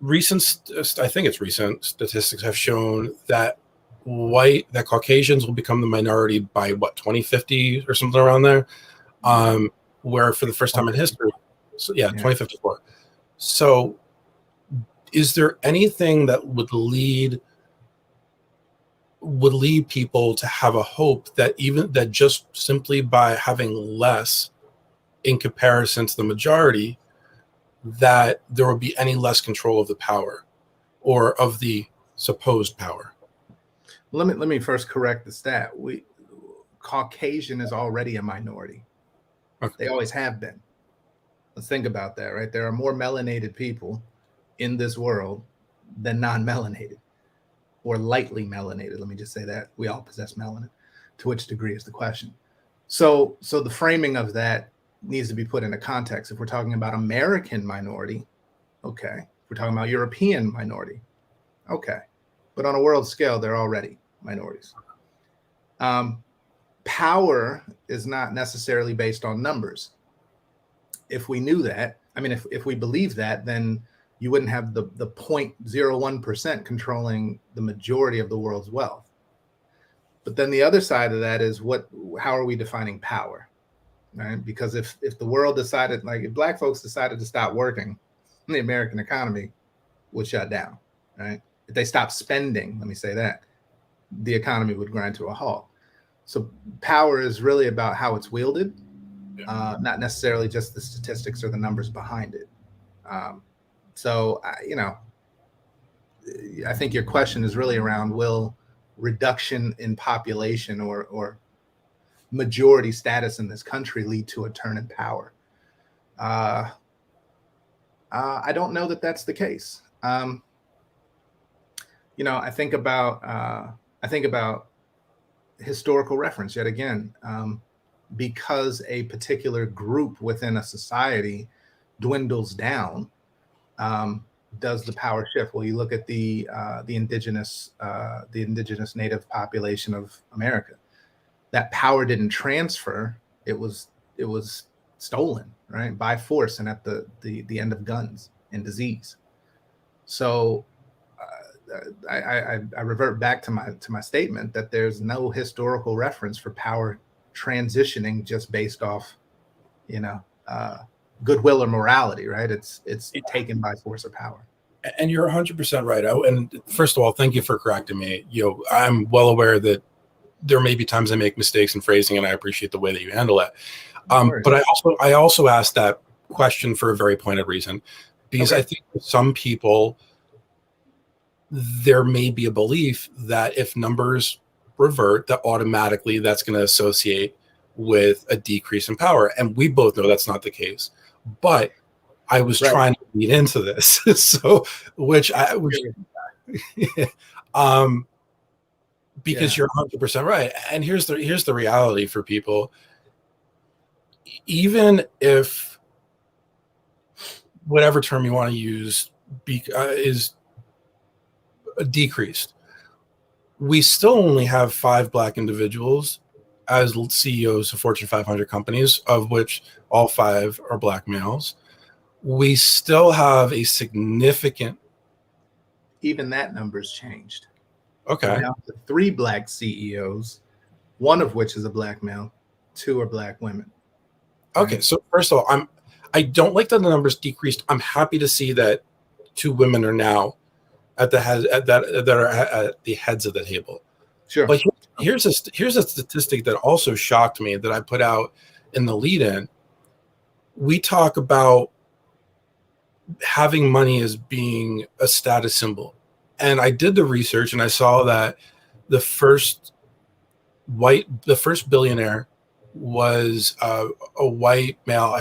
[SPEAKER 3] I think it's recent statistics have shown that Caucasians will become the minority by 2050 or something around there, where for the first time in history, 2054. So is there anything that would lead people to have a hope that just simply by having less in comparison to the majority, that there will be any less control of the power or of the supposed power?
[SPEAKER 4] Let me first correct the stat. Caucasian is already a minority. Okay. They always have been. Let's think about that, right? There are more melanated people in this world than non-melanated, or lightly melanated. Let me just say that. We all possess melanin. To which degree is the question. So the framing of that needs to be put into context. If we're talking about American minority, okay. If we're talking about European minority, okay. But on a world scale, they're already minorities. Power is not necessarily based on numbers. If we knew that, if we believe that, then you wouldn't have the 0.01% controlling the majority of the world's wealth. But then the other side of that is how are we defining power, right? Because if the world decided, like if Black folks decided to stop working, the American economy would shut down, right? If they stopped spending, let me say that, the economy would grind to a halt. So power is really about how it's wielded, not necessarily just the statistics or the numbers behind it. So I think your question is really around, will reduction in population or majority status in this country lead to a turn in power? I don't know that that's the case. I think about historical reference yet again. Because a particular group within a society dwindles down, does the power shift? Well, you look at the indigenous native population of America. That power didn't transfer; it was stolen, right, by force and at the end of guns and disease. So I revert back to my statement that there's no historical reference for power transitioning just based off goodwill or morality, right? It's taken by force or power.
[SPEAKER 3] And you're 100% right. And first of all, thank you for correcting me. I'm well aware that there may be times I make mistakes in phrasing, and I appreciate the way that you handle it. But I also asked that question for a very pointed reason, because I think for some people, there may be a belief that if numbers revert, that automatically that's going to associate with a decrease in power. And we both know that's not the case. But I was trying to lead into this, because you're 100% right. And here's the reality for people. Even if whatever term you want to use is decreased, we still only have 5 Black individuals as CEOs of Fortune 500 companies, of which all 5 are Black males. We still have a significant.
[SPEAKER 4] Even that number's changed.
[SPEAKER 3] Okay.
[SPEAKER 4] We're down to 3 Black CEOs, one of which is a Black male, 2 are Black women.
[SPEAKER 3] Okay, so first of all, I don't like that the numbers decreased. I'm happy to see that 2 women are now at the head that are at the heads of the table.
[SPEAKER 4] Sure.
[SPEAKER 3] But here's a statistic that also shocked me that I put out in the lead-in. We talk about having money as being a status symbol, and I did the research and I saw that the first billionaire was a white male.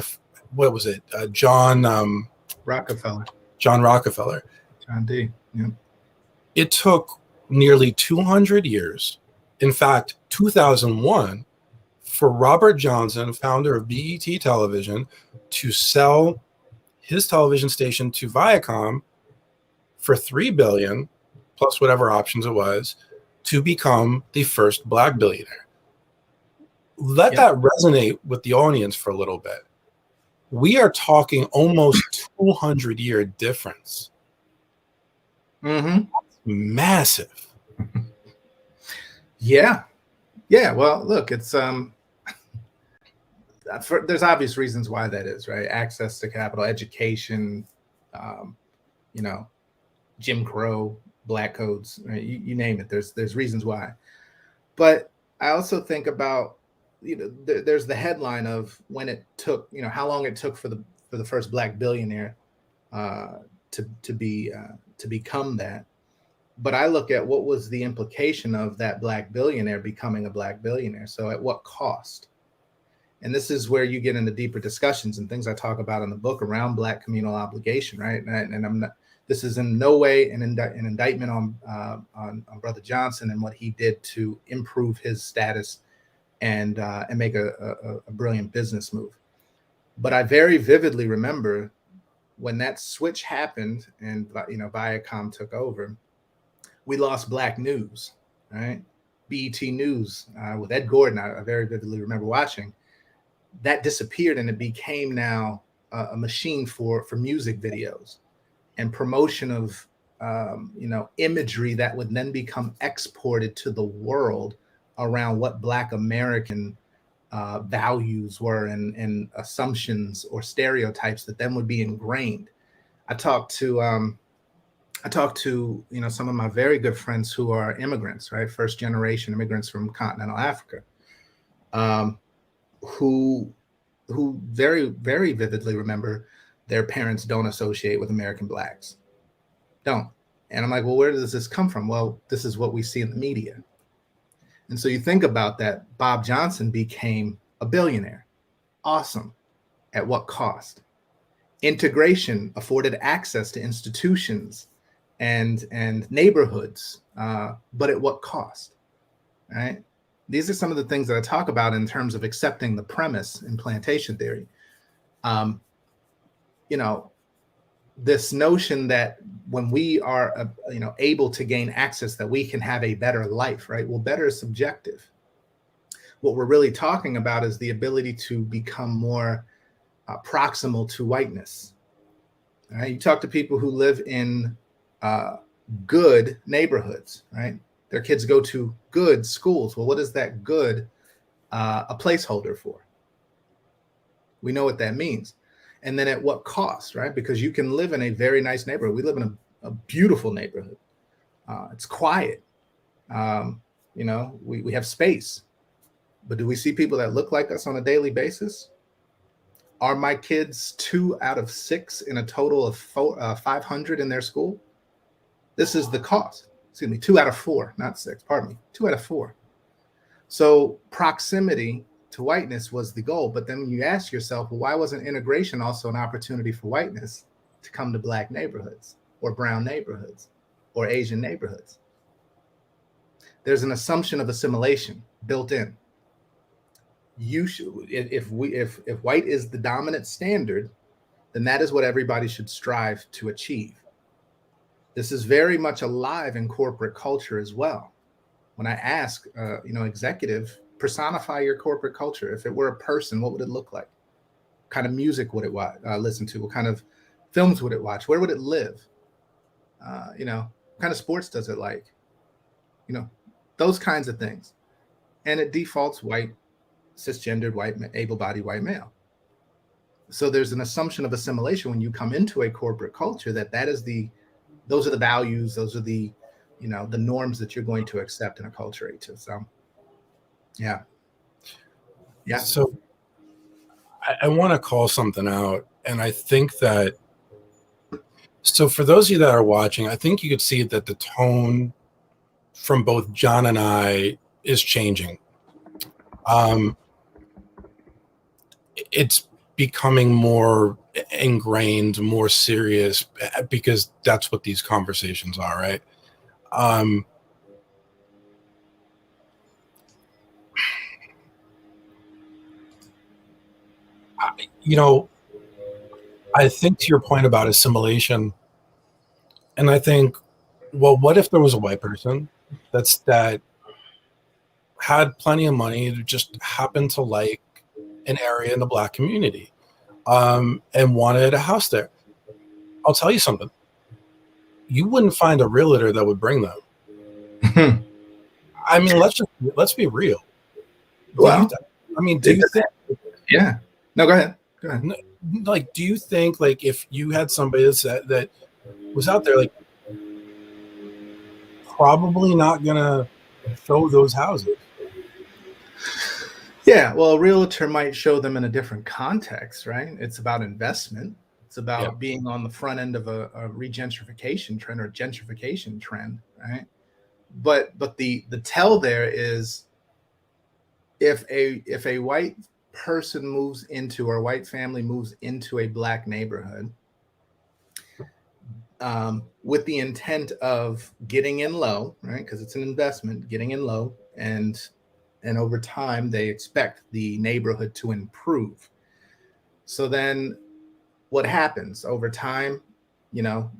[SPEAKER 3] What was it? John
[SPEAKER 4] Rockefeller.
[SPEAKER 3] John Rockefeller.
[SPEAKER 4] John D. Yeah.
[SPEAKER 3] It took nearly 200 years, in fact, 2001, for Robert Johnson, founder of BET Television, to sell his television station to Viacom for $3 billion, plus whatever options it was, to become the first Black billionaire. Let that resonate with the audience for a little bit. We are talking almost 200-year difference.
[SPEAKER 4] Mm-hmm.
[SPEAKER 3] That's massive.
[SPEAKER 4] Yeah. Well, look, it's there's obvious reasons why that is, right? Access to capital, education, Jim Crow, Black codes, right? You name it. There's reasons why. But I also think about, there's the headline of when it took, how long it took for the first Black billionaire to become that. But I look at what was the implication of that Black billionaire becoming a Black billionaire. So at what cost? And this is where you get into deeper discussions and things I talk about in the book around Black communal obligation, right? And I'm not. This is in no way an indictment on Brother Johnson and what he did to improve his status and make a brilliant business move. But I very vividly remember when that switch happened and Viacom took over, we lost Black news, right? BET News with Ed Gordon, I very vividly remember watching. That disappeared and it became now a machine for music videos and promotion of imagery that would then become exported to the world around what Black American values were and assumptions or stereotypes that then would be ingrained. I talked to some of my very good friends who are immigrants, right? First generation immigrants from continental Africa, who very, very vividly remember their parents don't associate with American Blacks. Don't. And I'm like, well, where does this come from? Well, this is what we see in the media. And so you think about that, Bob Johnson became a billionaire. Awesome. At what cost? Integration afforded access to institutions and neighborhoods, but at what cost, right? These are some of the things that I talk about in terms of accepting the premise in plantation theory. This notion that when we are, able to gain access, that we can have a better life, right? Well, better is subjective. What we're really talking about is the ability to become more proximal to whiteness. Right? You talk to people who live in good neighborhoods, right? Their kids go to good schools. Well, what is that good a placeholder for? We know what that means. And then at what cost, right? Because you can live in a very nice neighborhood. We live in a beautiful neighborhood. It's quiet. We have space. But do we see people that look like us on a daily basis? Are my kids 2 out of 6 in a total of 500 in their school? This is the cost. Excuse me, 2 out of 4, not 6, pardon me, 2 out of 4. So proximity to whiteness was the goal. But then you ask yourself, well, why wasn't integration also an opportunity for whiteness to come to Black neighborhoods or brown neighborhoods or Asian neighborhoods? There's an assumption of assimilation built in. You should, if white is the dominant standard, then that is what everybody should strive to achieve. This is very much alive in corporate culture as well. When I ask, executive, personify your corporate culture. If it were a person, what would it look like? What kind of music would it listen to? What kind of films would it watch? Where would it live? What kind of sports does it like? Those kinds of things. And it defaults white, cisgendered, white, able-bodied white male. So there's an assumption of assimilation when you come into a corporate culture those are the values, those are the norms that you're going to accept and acculturate to. So, yeah.
[SPEAKER 3] So I want to call something out, and I think that. So for those of you that are watching, I think you could see that the tone from both John and I is changing. It's becoming more ingrained, more serious, because that's what these conversations are, right? I think to your point about assimilation, and I think, well, what if there was a white person that had plenty of money, who just happened to like an area in the Black community, and wanted a house there? I'll tell you something. You wouldn't find a realtor that would bring them. I mean, let's be real.
[SPEAKER 4] Well,
[SPEAKER 3] do you think?
[SPEAKER 4] Yeah. No, go ahead.
[SPEAKER 3] Like, do you think, like, if you had somebody that was out there, like, probably not gonna show those houses?
[SPEAKER 4] Yeah, well, a realtor might show them in a different context, right? It's about investment. It's about being on the front end of a regentrification trend or gentrification trend, right? But the tell there is, if a white person moves into, or a white family moves into a Black neighborhood with the intent of getting in low, right? Because it's an investment, getting in low, and over time they expect the neighborhood to improve. So then what happens over time?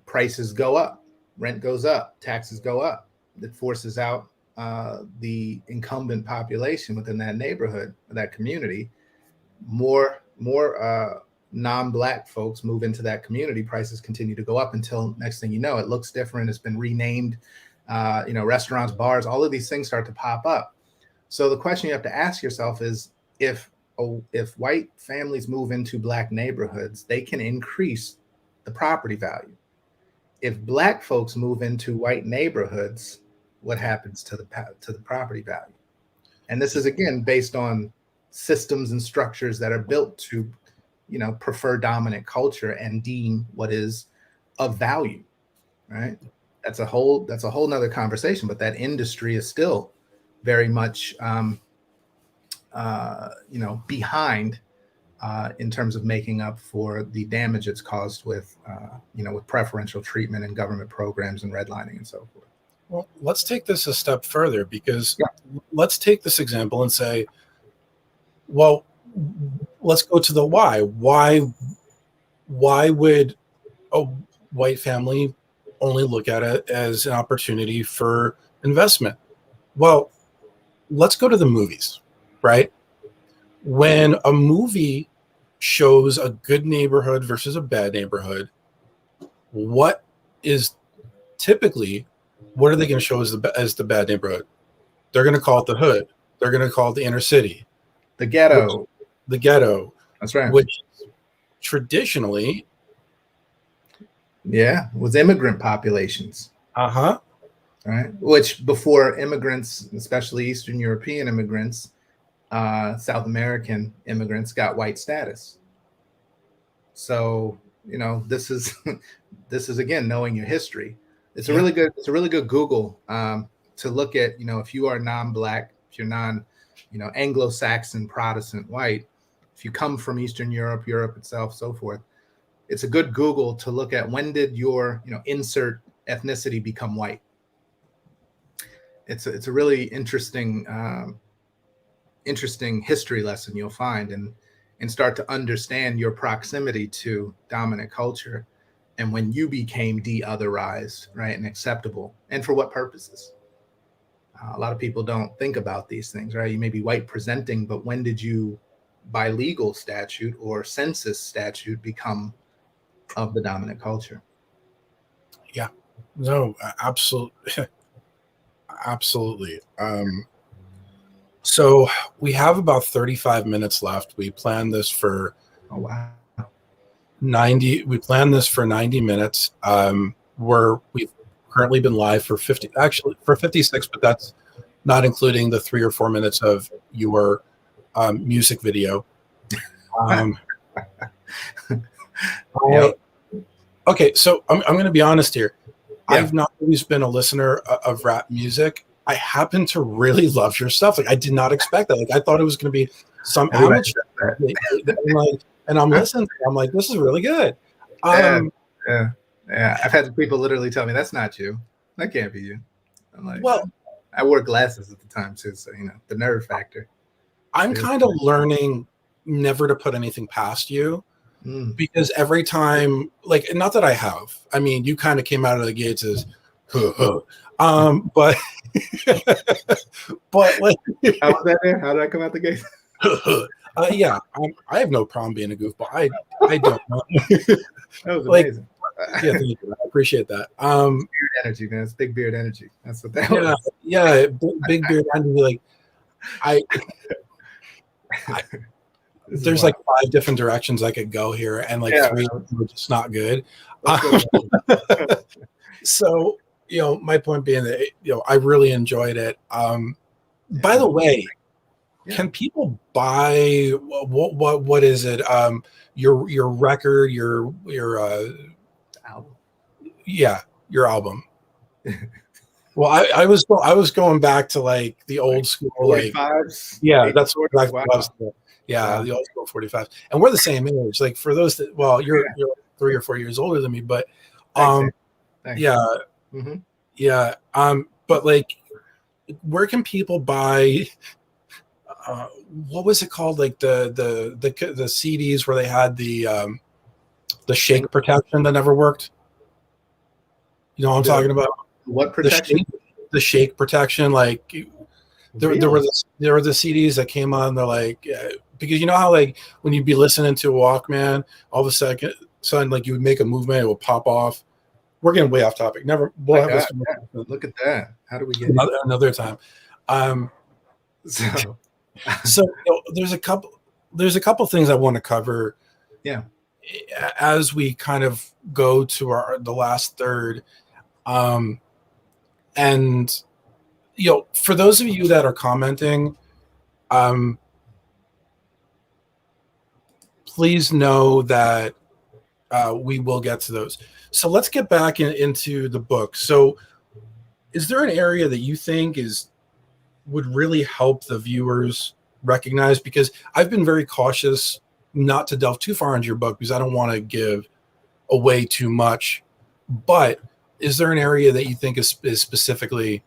[SPEAKER 4] Prices go up, rent goes up, taxes go up. It forces out the incumbent population within that neighborhood, that community. More non-Black folks move into that community. Prices continue to go up until next thing you know, it looks different. It's been renamed. Restaurants, bars, all of these things start to pop up. So the question you have to ask yourself is, if white families move into Black neighborhoods, they can increase the property value. If Black folks move into white neighborhoods, what happens to the property value? And this is, again, based on systems and structures that are built to, prefer dominant culture and deem what is of value, right? That's a whole nother conversation, but that industry is still very much, behind in terms of making up for the damage it's caused with preferential treatment and government programs and redlining and so forth.
[SPEAKER 3] Well, let's take this a step further, because let's take this example and say, well, let's go to the why. Why would a white family only look at it as an opportunity for investment? Well, let's go to the movies, right? When a movie shows a good neighborhood versus a bad neighborhood, what are they going to show as the bad neighborhood? They're going to call it the hood. They're going to call it the inner city.
[SPEAKER 4] The ghetto.
[SPEAKER 3] The ghetto.
[SPEAKER 4] That's right.
[SPEAKER 3] Which traditionally,
[SPEAKER 4] was immigrant populations. Right, which before immigrants, especially Eastern European immigrants, South American immigrants, got white status. So this is this is again knowing your history. It's a really good Google to look at. If you are non-black, if you're non, Anglo-Saxon, Protestant, white, if you come from Eastern Europe, Europe itself, so forth. It's a good Google to look at when did your insert ethnicity become white. It's a really interesting history lesson you'll find, and start to understand your proximity to dominant culture and when you became de-otherized, right, and acceptable, and for what purposes. A lot of people don't think about these things, right? You may be white presenting, but when did you, by legal statute or census statute, become of the dominant culture?
[SPEAKER 3] Yeah, no, absolutely. Absolutely. So we have about 35 minutes left. We planned this for 90. We planned this for 90 minutes. We've currently been live for 56, but that's not including the 3 or 4 minutes of your music video. Okay, so I'm going to be honest here. I've not always been a listener of rap music. I happen to really love your stuff. Like, I did not expect that. Like, I thought it was going to be some amateur. And I'm listening. I'm like, this is really good.
[SPEAKER 4] Yeah. I've had people literally tell me, that's not you. That can't be you. I'm like, well, I wore glasses at the time too, so the nerve factor.
[SPEAKER 3] I'm kind of learning never to put anything past you. Because every time, like, not that I have, I mean, you kind of came out of the gates as, but like,
[SPEAKER 4] how was that there? How did I come out the gate?
[SPEAKER 3] Yeah, I have no problem being a goofball. I don't know.
[SPEAKER 4] That was amazing.
[SPEAKER 3] Yeah, thank you. I appreciate that.
[SPEAKER 4] Beard energy, man. It's big beard energy. That's what that was.
[SPEAKER 3] Yeah, big beard energy. Like, there's like 5 different directions I could go here, and like 3 were just not good. So, my point being that I really enjoyed it. By the way, can people buy what is it? Your record, your
[SPEAKER 4] album.
[SPEAKER 3] Yeah, your album. Well, I was going back to like the old school,
[SPEAKER 4] 45s.
[SPEAKER 3] Yeah, that's exactly what I was doing. Yeah, the old school 45s, and we're the same age. Like, for those that, well, you're 3 or 4 years older than me, but
[SPEAKER 4] Thanks.
[SPEAKER 3] yeah, yeah. But like, where can people buy? What was it called? Like the CDs where they had the shake protection that never worked. You know what I'm talking about?
[SPEAKER 4] What protection?
[SPEAKER 3] The shake protection. Like, there were the CDs that came on. They're like, because you know how, like, when you'd be listening to a Walkman, all of a sudden, like, you would make a movement, it would pop off. We're getting way off topic. Never. We'll have this.
[SPEAKER 4] Look at that. How do we get
[SPEAKER 3] another time? So there's a couple things I want to cover.
[SPEAKER 4] Yeah.
[SPEAKER 3] As we kind of go to the last third, and for those of you that are commenting, please know that we will get to those. So let's get back into the book. So, is there an area that you think would really help the viewers recognize? Because I've been very cautious not to delve too far into your book because I don't want to give away too much. But is there an area that you think is specifically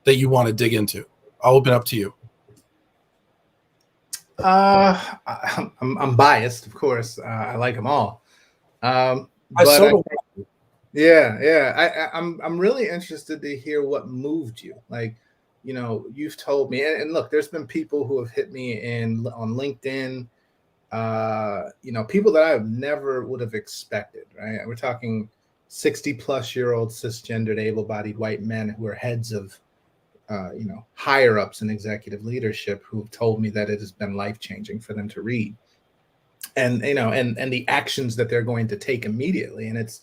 [SPEAKER 3] that you want to dig into? I'll open up to you.
[SPEAKER 4] I'm biased, of course. I like them all. I'm really interested to hear what moved you. Like, you've told me, and look, there's been people who have hit me on LinkedIn. People that I never would have expected. Right? We're talking 60-plus-year-old cisgendered, able-bodied white men who are heads of higher ups in executive leadership, who've told me that it has been life-changing for them to read. and and the actions that they're going to take immediately. And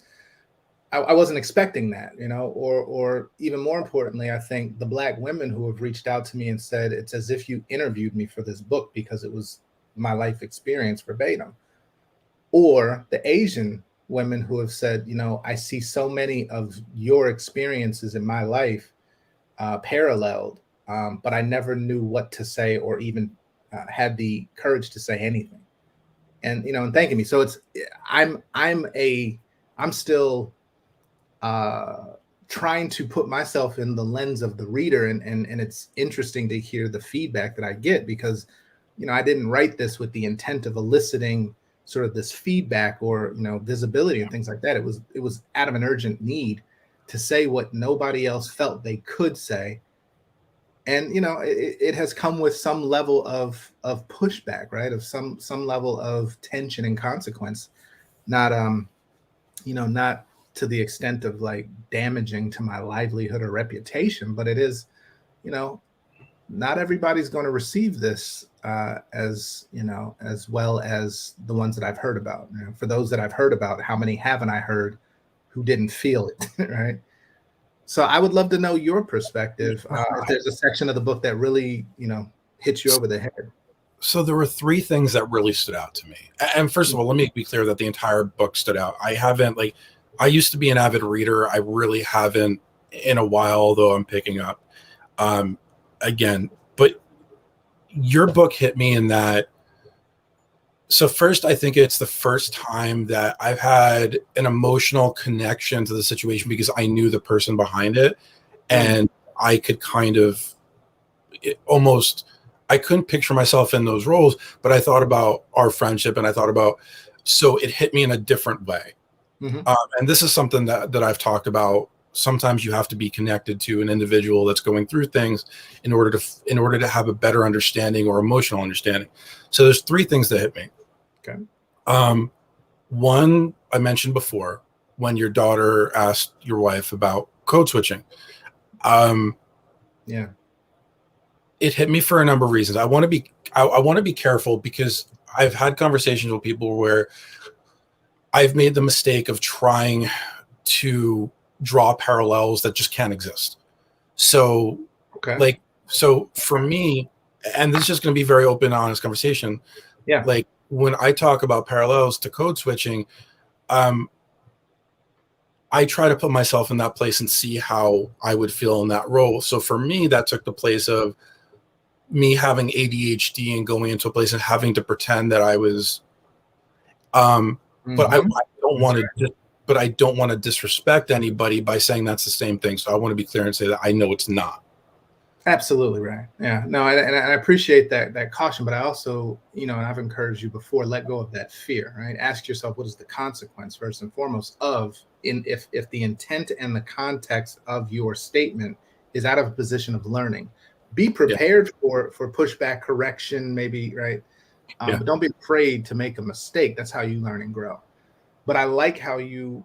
[SPEAKER 4] I wasn't expecting that, or even more importantly, I think the Black women who have reached out to me and said it's as if you interviewed me for this book because it was my life experience verbatim, or the Asian women who have said, I see so many of your experiences in my life paralleled, but I never knew what to say or even had the courage to say anything. And and thanking me. So I'm still trying to put myself in the lens of the reader, and it's interesting to hear the feedback that I get, because I didn't write this with the intent of eliciting sort of this feedback or visibility and things like that. It was out of an urgent need to say what nobody else felt they could say. And it has come with some level of pushback, right, of some level of tension and consequence, not not to the extent of like damaging to my livelihood or reputation, but it is, not everybody's going to receive this as as well as the ones that I've heard about. For those that I've heard about, how many haven't I heard who didn't feel it? Right. So I would love to know your perspective. If there's a section of the book that really hits you over the head.
[SPEAKER 3] So there were three things that really stood out to me. And first of all, let me be clear that the entire book stood out. I used to be an avid reader. I really haven't in a while, although I'm picking up again. But your book hit me in that. So first, I think it's the first time that I've had an emotional connection to the situation because I knew the person behind it, and I could kind of I couldn't picture myself in those roles, but I thought about our friendship, and I thought about, so it hit me in a different way.
[SPEAKER 4] Mm-hmm.
[SPEAKER 3] And this is something that I've talked about. Sometimes you have to be connected to an individual that's going through things in order to have a better understanding or emotional understanding. So there's three things that hit me.
[SPEAKER 4] Okay.
[SPEAKER 3] One I mentioned before, when your daughter asked your wife about code switching.
[SPEAKER 4] Yeah.
[SPEAKER 3] It hit me for a number of reasons. I want to be careful because I've had conversations with people where I've made the mistake of trying to draw parallels that just can't exist. So,
[SPEAKER 4] okay.
[SPEAKER 3] So for me, and this is just going to be very open, honest conversation.
[SPEAKER 4] Yeah.
[SPEAKER 3] Like when I talk about parallels to code switching, I try to put myself in that place and see how I would feel in that role. So for me, that took the place of me having ADHD and going into a place and having to pretend that I was, but I don't want to, but I don't want to disrespect anybody by saying that's the same thing. So I want to be clear and say that I know it's not.
[SPEAKER 4] Absolutely right. Yeah. No, and I appreciate that caution, but I also, and I've encouraged you before, let go of that fear, right? Ask yourself, what is the consequence first and foremost if the intent and the context of your statement is out of a position of learning. Be prepared for pushback, correction, maybe, right? But don't be afraid to make a mistake. That's how you learn and grow. But I like how you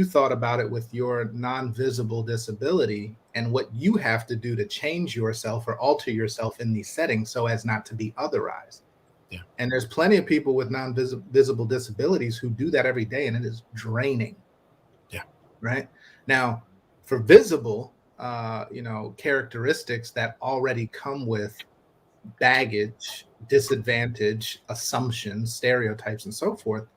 [SPEAKER 4] thought about it with your non-visible disability and what you have to do to change yourself or alter yourself in these settings so as not to be otherized.
[SPEAKER 3] Yeah.
[SPEAKER 4] And there's plenty of people with non-visible disabilities who do that every day, and it is draining.
[SPEAKER 3] Yeah.
[SPEAKER 4] Right. Now, for visible, characteristics that already come with baggage, disadvantage, assumptions, stereotypes, and so forth,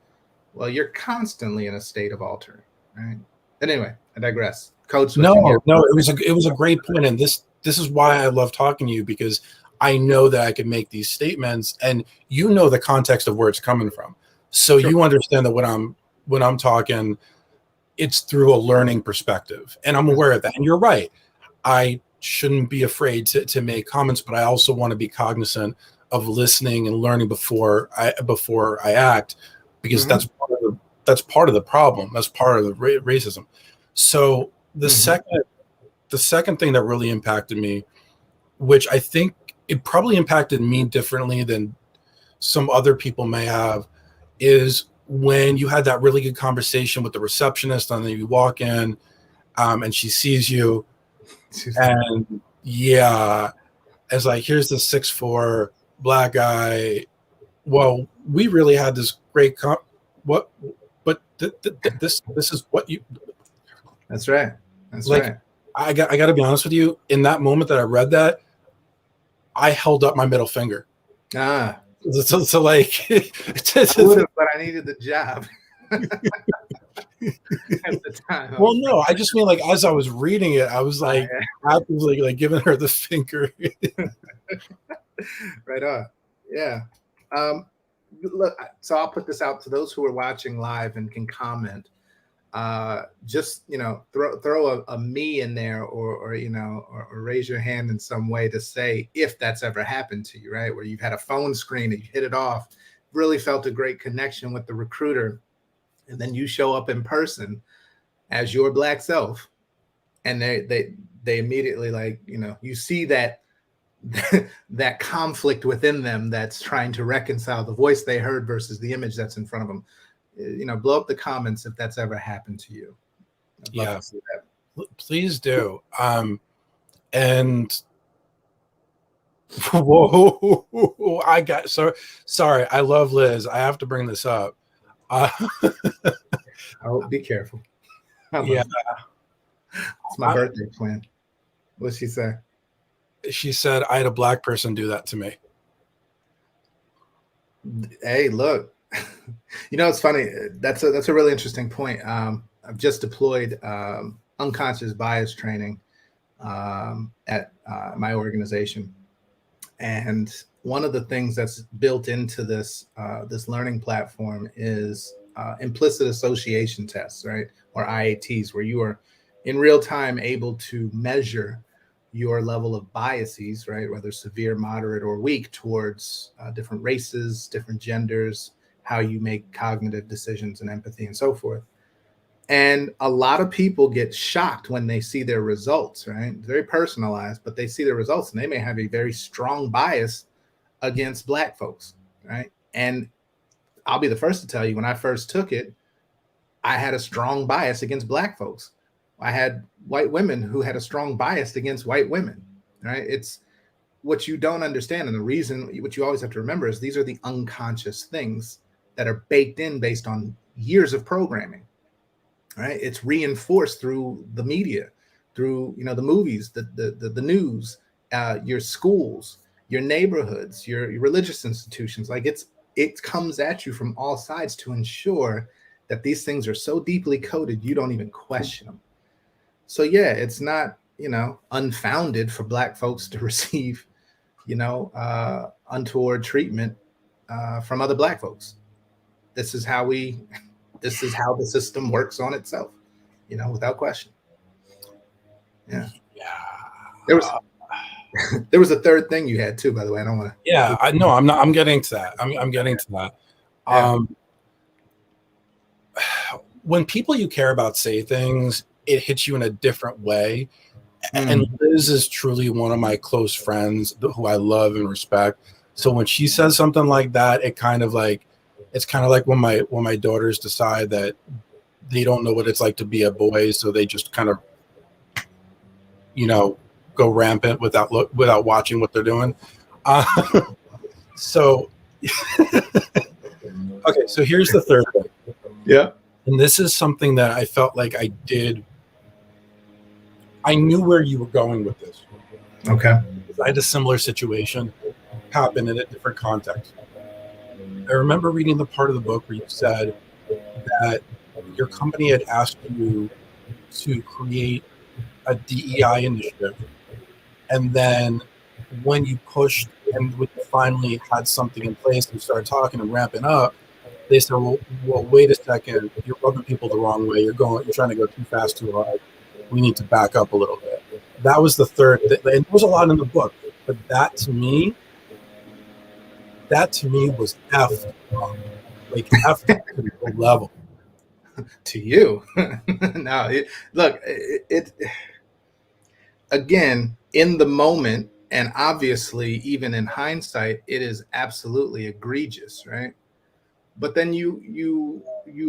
[SPEAKER 4] well, you're constantly in a state of altering, right? But anyway, I digress. Code switching.
[SPEAKER 3] No, it was a great point, and this is why I love talking to you, because I know that I can make these statements, and you know the context of where it's coming from, so you understand that when I'm talking, it's through a learning perspective, and I'm aware of that. And you're right, I shouldn't be afraid to make comments, but I also want to be cognizant of listening and learning before I act. Because that's part of the problem. That's part of the racism. So the second thing that really impacted me, which I think it probably impacted me differently than some other people may have, is when you had that really good conversation with the receptionist, and then you walk in, and she sees you, and it's like, here's the 6'4" Black guy well, we really had this great what, but this is what you.
[SPEAKER 4] That's right. That's
[SPEAKER 3] like.
[SPEAKER 4] right.
[SPEAKER 3] I got to be honest with you. In that moment that I read that, I held up my middle finger.
[SPEAKER 4] Ah,
[SPEAKER 3] So like,
[SPEAKER 4] I would have, but I needed the job at the time.
[SPEAKER 3] Well, no, I just mean like as I was reading it, I was like, actively like giving her the finger.
[SPEAKER 4] Right on. Yeah. Look, so I'll put this out to those who are watching live and can comment. Just throw a me in there, or raise your hand in some way to say if that's ever happened to you, right? Where you've had a phone screen and you hit it off, really felt a great connection with the recruiter, and then you show up in person as your Black self, and they immediately, like, you see that that conflict within them that's trying to reconcile the voice they heard versus the image that's in front of them. Blow up the comments if that's ever happened to you. I'd love to see that.
[SPEAKER 3] Please do. And whoa, I got sorry. I love Liz. I have to bring this up.
[SPEAKER 4] Oh, be careful.
[SPEAKER 3] Yeah,
[SPEAKER 4] it's my birthday plan. What'd she say?
[SPEAKER 3] She said I had a Black person do that to me.
[SPEAKER 4] Hey, look. It's funny. That's a really interesting point. I've just deployed unconscious bias training at my organization, and one of the things that's built into this learning platform is implicit association tests, right, or IATs, where you are in real time able to measure your level of biases, right, whether severe, moderate, or weak, towards different races, different genders, how you make cognitive decisions and empathy and so forth. And a lot of people get shocked when they see their results, right? It's very personalized, but they see their results and they may have a very strong bias against Black folks, right? And I'll be the first to tell you, when I first took it, I had a strong bias against Black folks. I had white women who had a strong bias against white women, right? It's what you don't understand. And the reason, what you always have to remember, is these are the unconscious things that are baked in based on years of programming, right? It's reinforced through the media, through, the movies, the news, your schools, your neighborhoods, your religious institutions. Like, it comes at you from all sides to ensure that these things are so deeply coded, you don't even question them. So yeah, it's not, unfounded for Black folks to receive, untoward treatment from other Black folks. This is how the system works on itself, without question. Yeah. There was a third thing you had too, by the way. I don't want to.
[SPEAKER 3] Yeah, I know. I'm getting to that. I'm getting to that.
[SPEAKER 4] Yeah.
[SPEAKER 3] When people you care about say things, it hits you in a different way. And Liz is truly one of my close friends who I love and respect. So when she says something like that, it's kind of like when my daughters decide that they don't know what it's like to be a boy, so they just kind of, go rampant without watching what they're doing. So, okay, so here's the third thing.
[SPEAKER 4] Yeah.
[SPEAKER 3] And this is something that I felt like I knew where you were going with this.
[SPEAKER 4] Okay.
[SPEAKER 3] I had a similar situation happen in a different context. I remember reading the part of the book where you said that your company had asked you to create a DEI initiative. And then when you pushed and when you finally had something in place and started talking and ramping up, they said, well, wait a second, you're rubbing people the wrong way. You're trying to go too fast, too hard. We need to back up a little bit. That was the third thing. And there was a lot in the book, but that to me was F, like F to the level.
[SPEAKER 4] To you. No, look, again, in the moment, and obviously even in hindsight, it is absolutely egregious, right? But then you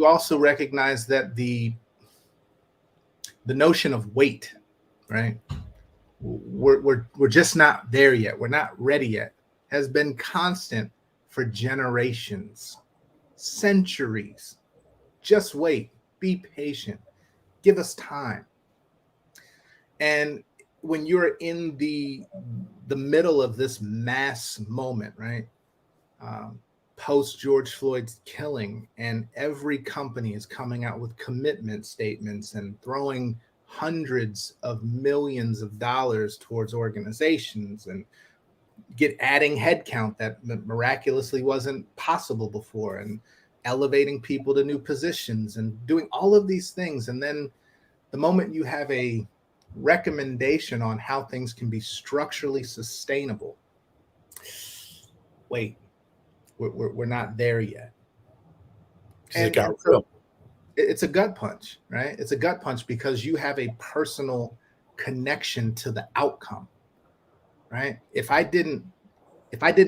[SPEAKER 4] also recognize that the notion of weight, right? We're just not there yet. We're not ready yet. Has been constant for generations, centuries. Just wait, be patient, give us time. And when you're in the middle of this mass moment, right? Post George Floyd's killing, and every company is coming out with commitment statements and throwing hundreds of millions of dollars towards organizations and adding headcount that miraculously wasn't possible before, and elevating people to new positions and doing all of these things. And then the moment you have a recommendation on how things can be structurally sustainable, wait, we're not there yet.
[SPEAKER 3] And
[SPEAKER 4] so real. It's a gut punch, right? It's a gut punch because you have a personal connection to the outcome, right? If I didn't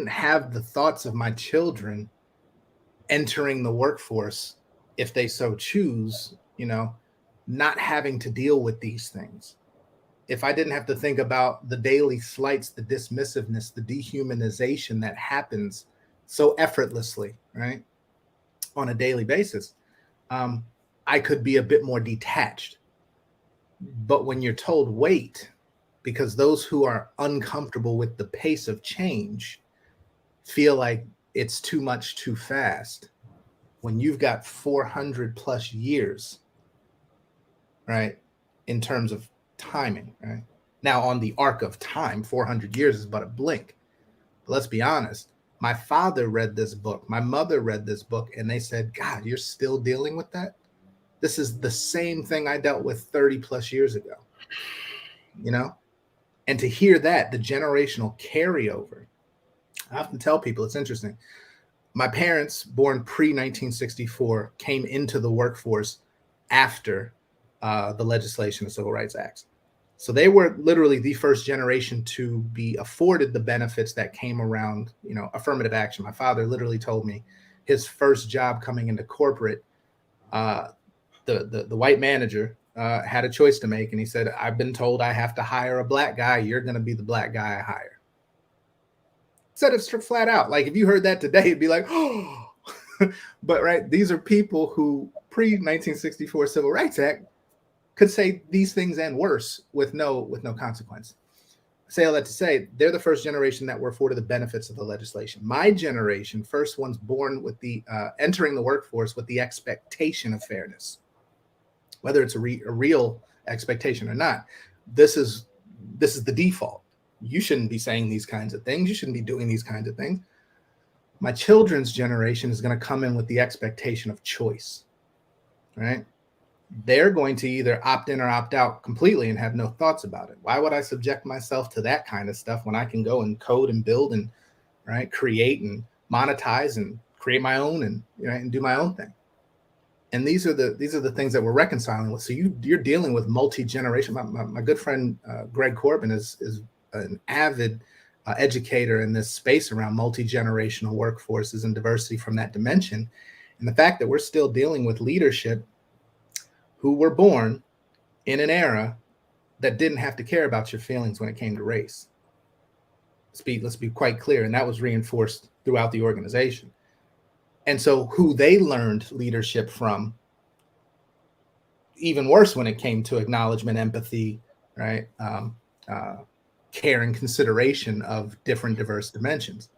[SPEAKER 4] have the thoughts of my children entering the workforce, if they so choose, not having to deal with these things, if I didn't have to think about the daily slights, the dismissiveness, the dehumanization that happens so effortlessly, right, on a daily basis, I could be a bit more detached. But when you're told wait, because those who are uncomfortable with the pace of change feel like it's too much too fast, when you've got 400 plus years, right, in terms of timing, right? Now, on the arc of time, 400 years is but a blink. But let's be honest. My father read this book. My mother read this book, and they said, God, you're still dealing with that? This is the same thing I dealt with 30 plus years ago, And to hear that, the generational carryover, I often tell people, it's interesting. My parents, born pre-1964, came into the workforce after the legislation of Civil Rights Acts. So they were literally the first generation to be afforded the benefits that came around, affirmative action. My father literally told me his first job coming into corporate, the white manager had a choice to make. And he said, I've been told I have to hire a black guy. You're going to be the black guy I hire. Said it flat out. Like if you heard that today, it'd be like, oh, but right. These are people who pre-1964 Civil Rights Act could say these things and worse with no consequence. I say all that to say they're the first generation that were afforded the benefits of the legislation. My generation, first ones born with the entering the workforce with the expectation of fairness, whether it's a real expectation or not. This is the default. You shouldn't be saying these kinds of things. You shouldn't be doing these kinds of things. My children's generation is going to come in with the expectation of choice, right? They're going to either opt in or opt out completely and have no thoughts about it. Why would I subject myself to that kind of stuff when I can go and code and build and create and monetize and create my own and do my own thing? And these are the things that we're reconciling with. So you're dealing with multi-generation. My good friend Greg Corbin is an avid educator in this space around multi-generational workforces and diversity from that dimension. And the fact that we're still dealing with leadership who were born in an that didn't have to care about your feelings when it came to race. Let's be quite clear. And that was reinforced throughout the organization. And so who they learned leadership from, even worse when it came to acknowledgement, empathy, right? Care and consideration of different diverse dimensions.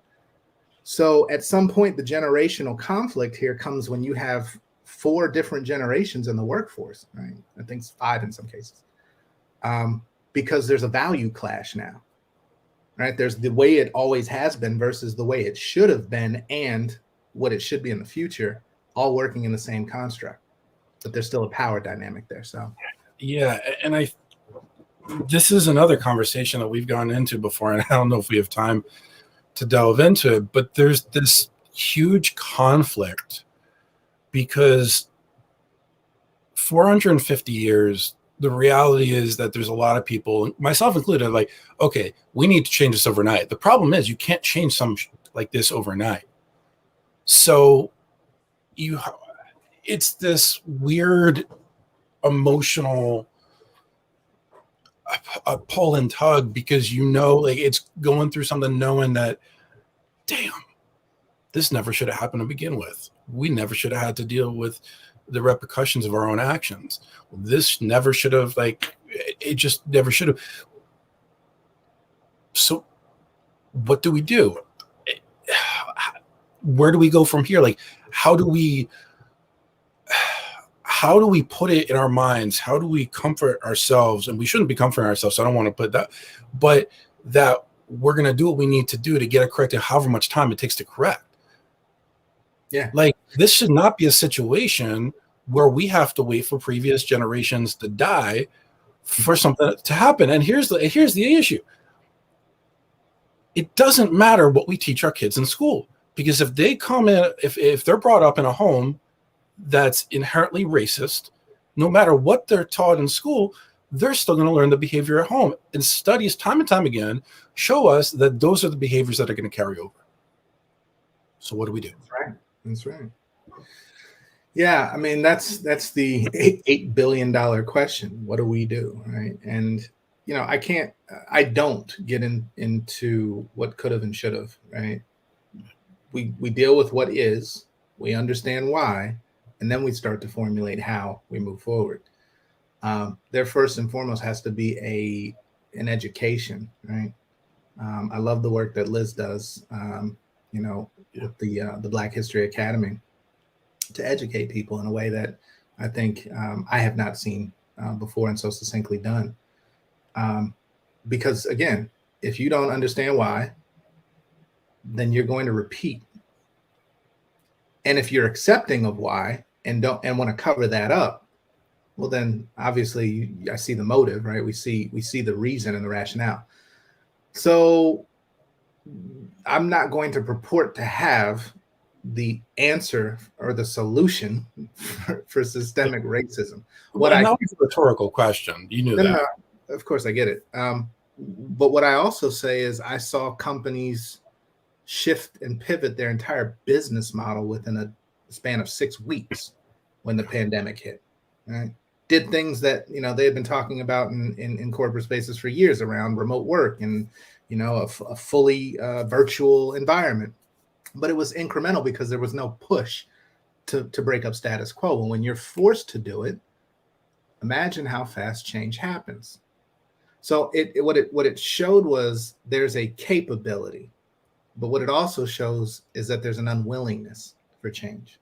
[SPEAKER 4] So at some point, the generational conflict here comes when you have 4 different generations in the workforce, right? I think it's 5 in some cases, because there's a value clash now, right? There's the way it always has been versus the way it should have been and what it should be in the future, all working in the same construct, but there's still a power dynamic there. So,
[SPEAKER 3] yeah. And this is another conversation that we've gone into before, and I don't know if we have time to delve into it, but there's this huge conflict because 450 years, the reality is that there's a lot of people, myself included, like, okay, we need to change this overnight. The problem is you can't change something like this overnight. So it's this weird emotional a pull and tug because like it's going through something knowing that, damn, this never should have happened to begin with. We never should have had to deal with the repercussions of our own actions. This never should have, like, it just never should have. So what do we do? Where do we go from here? Like, how do we put it in our minds? How do we comfort ourselves? And we shouldn't be comforting ourselves, so I don't want to put that, but that we're going to do what we need to do to get it corrected, however much time it takes to correct.
[SPEAKER 4] Yeah.
[SPEAKER 3] Like, this should not be a situation where we have to wait for previous generations to die for something to happen. And here's the issue. It doesn't matter what we teach our kids in school, because if they come in, if they're brought up in a home that's inherently racist, no matter what they're taught in school, they're still going to learn the behavior at home. And studies time and time again show us that those are the behaviors that are going to carry over. So what do we do?
[SPEAKER 4] That's right. Yeah, I mean, that's the $8 billion question. What do we do, right? And I don't get into what could have and should have, right? We deal with what is, we understand why, and then we start to formulate how we move forward. There first and foremost has to be an education, right? I love the work that Liz does, with the Black History Academy, to educate people in a way that I think I have not seen before and so succinctly done. Because again, if you don't understand why, then you're going to repeat. And if you're accepting of why and want to cover that up, well, then obviously I see the motive, right? We see the reason and the rationale. So I'm not going to purport to have the answer or the solution for systemic racism.
[SPEAKER 3] That was a rhetorical question. You knew that.
[SPEAKER 4] No, of course I get it. But what I also say is I saw companies shift and pivot their entire business model within a span of 6 weeks when the pandemic hit, right? Did things that, they had been talking about in corporate spaces for years around remote work and, a fully virtual environment. But it was incremental because there was no push to break up status quo. And when you're forced to do it, imagine how fast change happens. So what it showed was there's a capability, but what it also shows is that there's an unwillingness for change,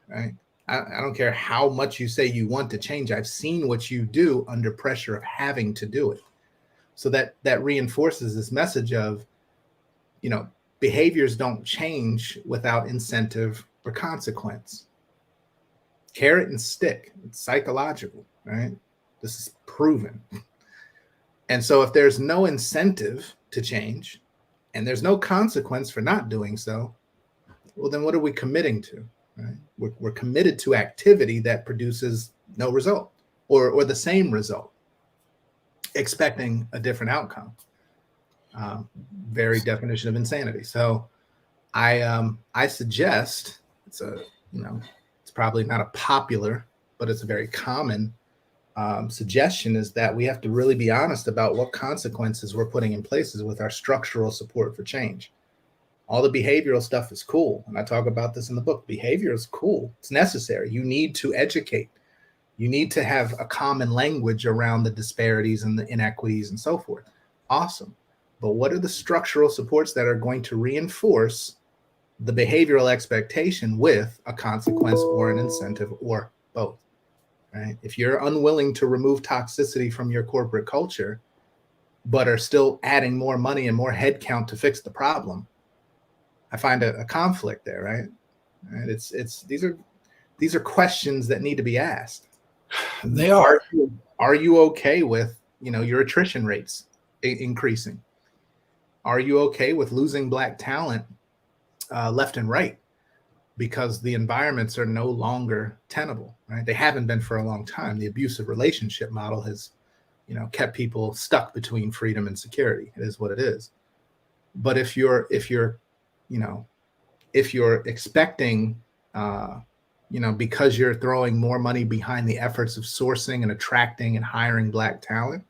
[SPEAKER 4] right? I don't care how much you say you want to change. I've seen what you do under pressure of having to do it. So that reinforces this message of, behaviors don't change without incentive or consequence. Carrot and stick, it's psychological, right? This is proven. And so if there's no incentive to change and there's no consequence for not doing so, well, then what are we committing to, right? We're committed to activity that produces no result or the same result, expecting a different outcome. Very definition of insanity. So I suggest it's probably not a popular, but it's a very common suggestion, is that we have to really be honest about what consequences we're putting in places with our structural support for change. All the behavioral stuff is cool. And I talk about this in the book. Behavior is cool. It's necessary. You need to educate. You need to have a common language around the disparities and the inequities and so forth. Awesome. But what are the structural supports that are going to reinforce the behavioral expectation with a consequence or an incentive or both? Right? If you're unwilling to remove toxicity from your corporate culture, but are still adding more money and more headcount to fix the problem, I find a conflict there, right? And these are questions that need to be asked.
[SPEAKER 3] They are.
[SPEAKER 4] Are you okay with your attrition rates increasing? Are you okay with losing Black talent left and right because the environments are no longer tenable, right? They haven't been for a long time. The abusive relationship model has, kept people stuck between freedom and security. It is what it is. But if you're expecting, because you're throwing more money behind the efforts of sourcing and attracting and hiring Black talent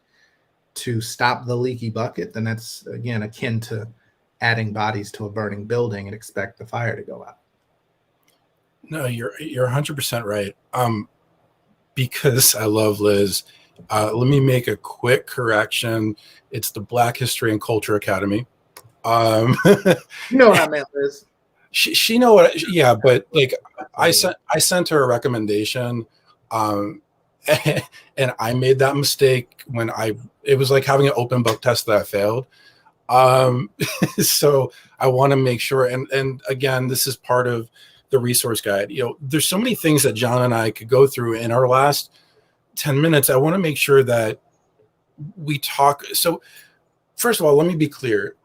[SPEAKER 4] to stop the leaky bucket, then that's, again, akin to adding bodies to a burning building and expect the fire to go out.
[SPEAKER 3] No, you're 100% right. Because I love Liz, let me make a quick correction. It's the Black History and Culture Academy.
[SPEAKER 4] You know what I meant, Liz.
[SPEAKER 3] She know what? Yeah, but like I sent her a recommendation, and I made that mistake when it was like having an open book test that I failed. So I want to make sure, and again, this is part of the resource guide. You know, there's so many things that John and I could go through in our last 10 minutes. I want to make sure that we talk. So first of all, let me be clear.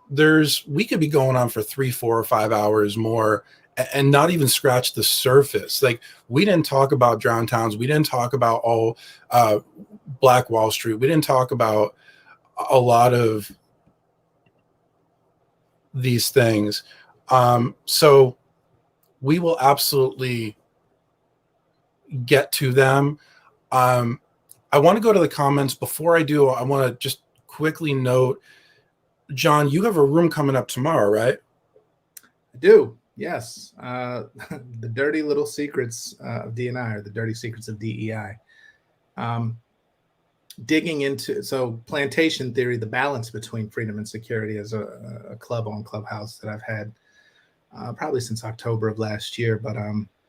[SPEAKER 3] We could be going on for 3, 4, or 5 hours more and not even scratch the surface. Like, we didn't talk about drowned towns. We didn't talk about all Black Wall Street. We didn't talk about a lot of these things. So we will absolutely get to them. I want to go to the comments. Before I do, I want to just quickly note, John, you have a room coming up tomorrow, right?
[SPEAKER 4] I do, yes. The dirty little secrets of D&I, or the dirty secrets of DEI. Digging into, so Plantation Theory, the balance between freedom and security, is a club on Clubhouse that I've had probably since October of last year. But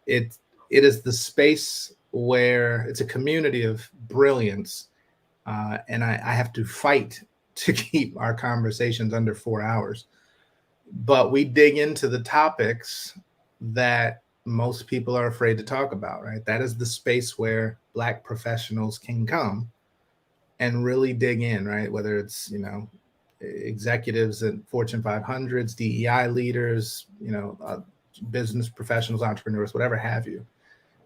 [SPEAKER 4] it is the space where it's a community of brilliance, and I have to fight to keep our conversations under 4 hours. But we dig into the topics that most people are afraid to talk about, right? That is the space where Black professionals can come and really dig in, right? Whether it's, you know, executives at Fortune 500s, DEI leaders, you know, business professionals, entrepreneurs, whatever have you,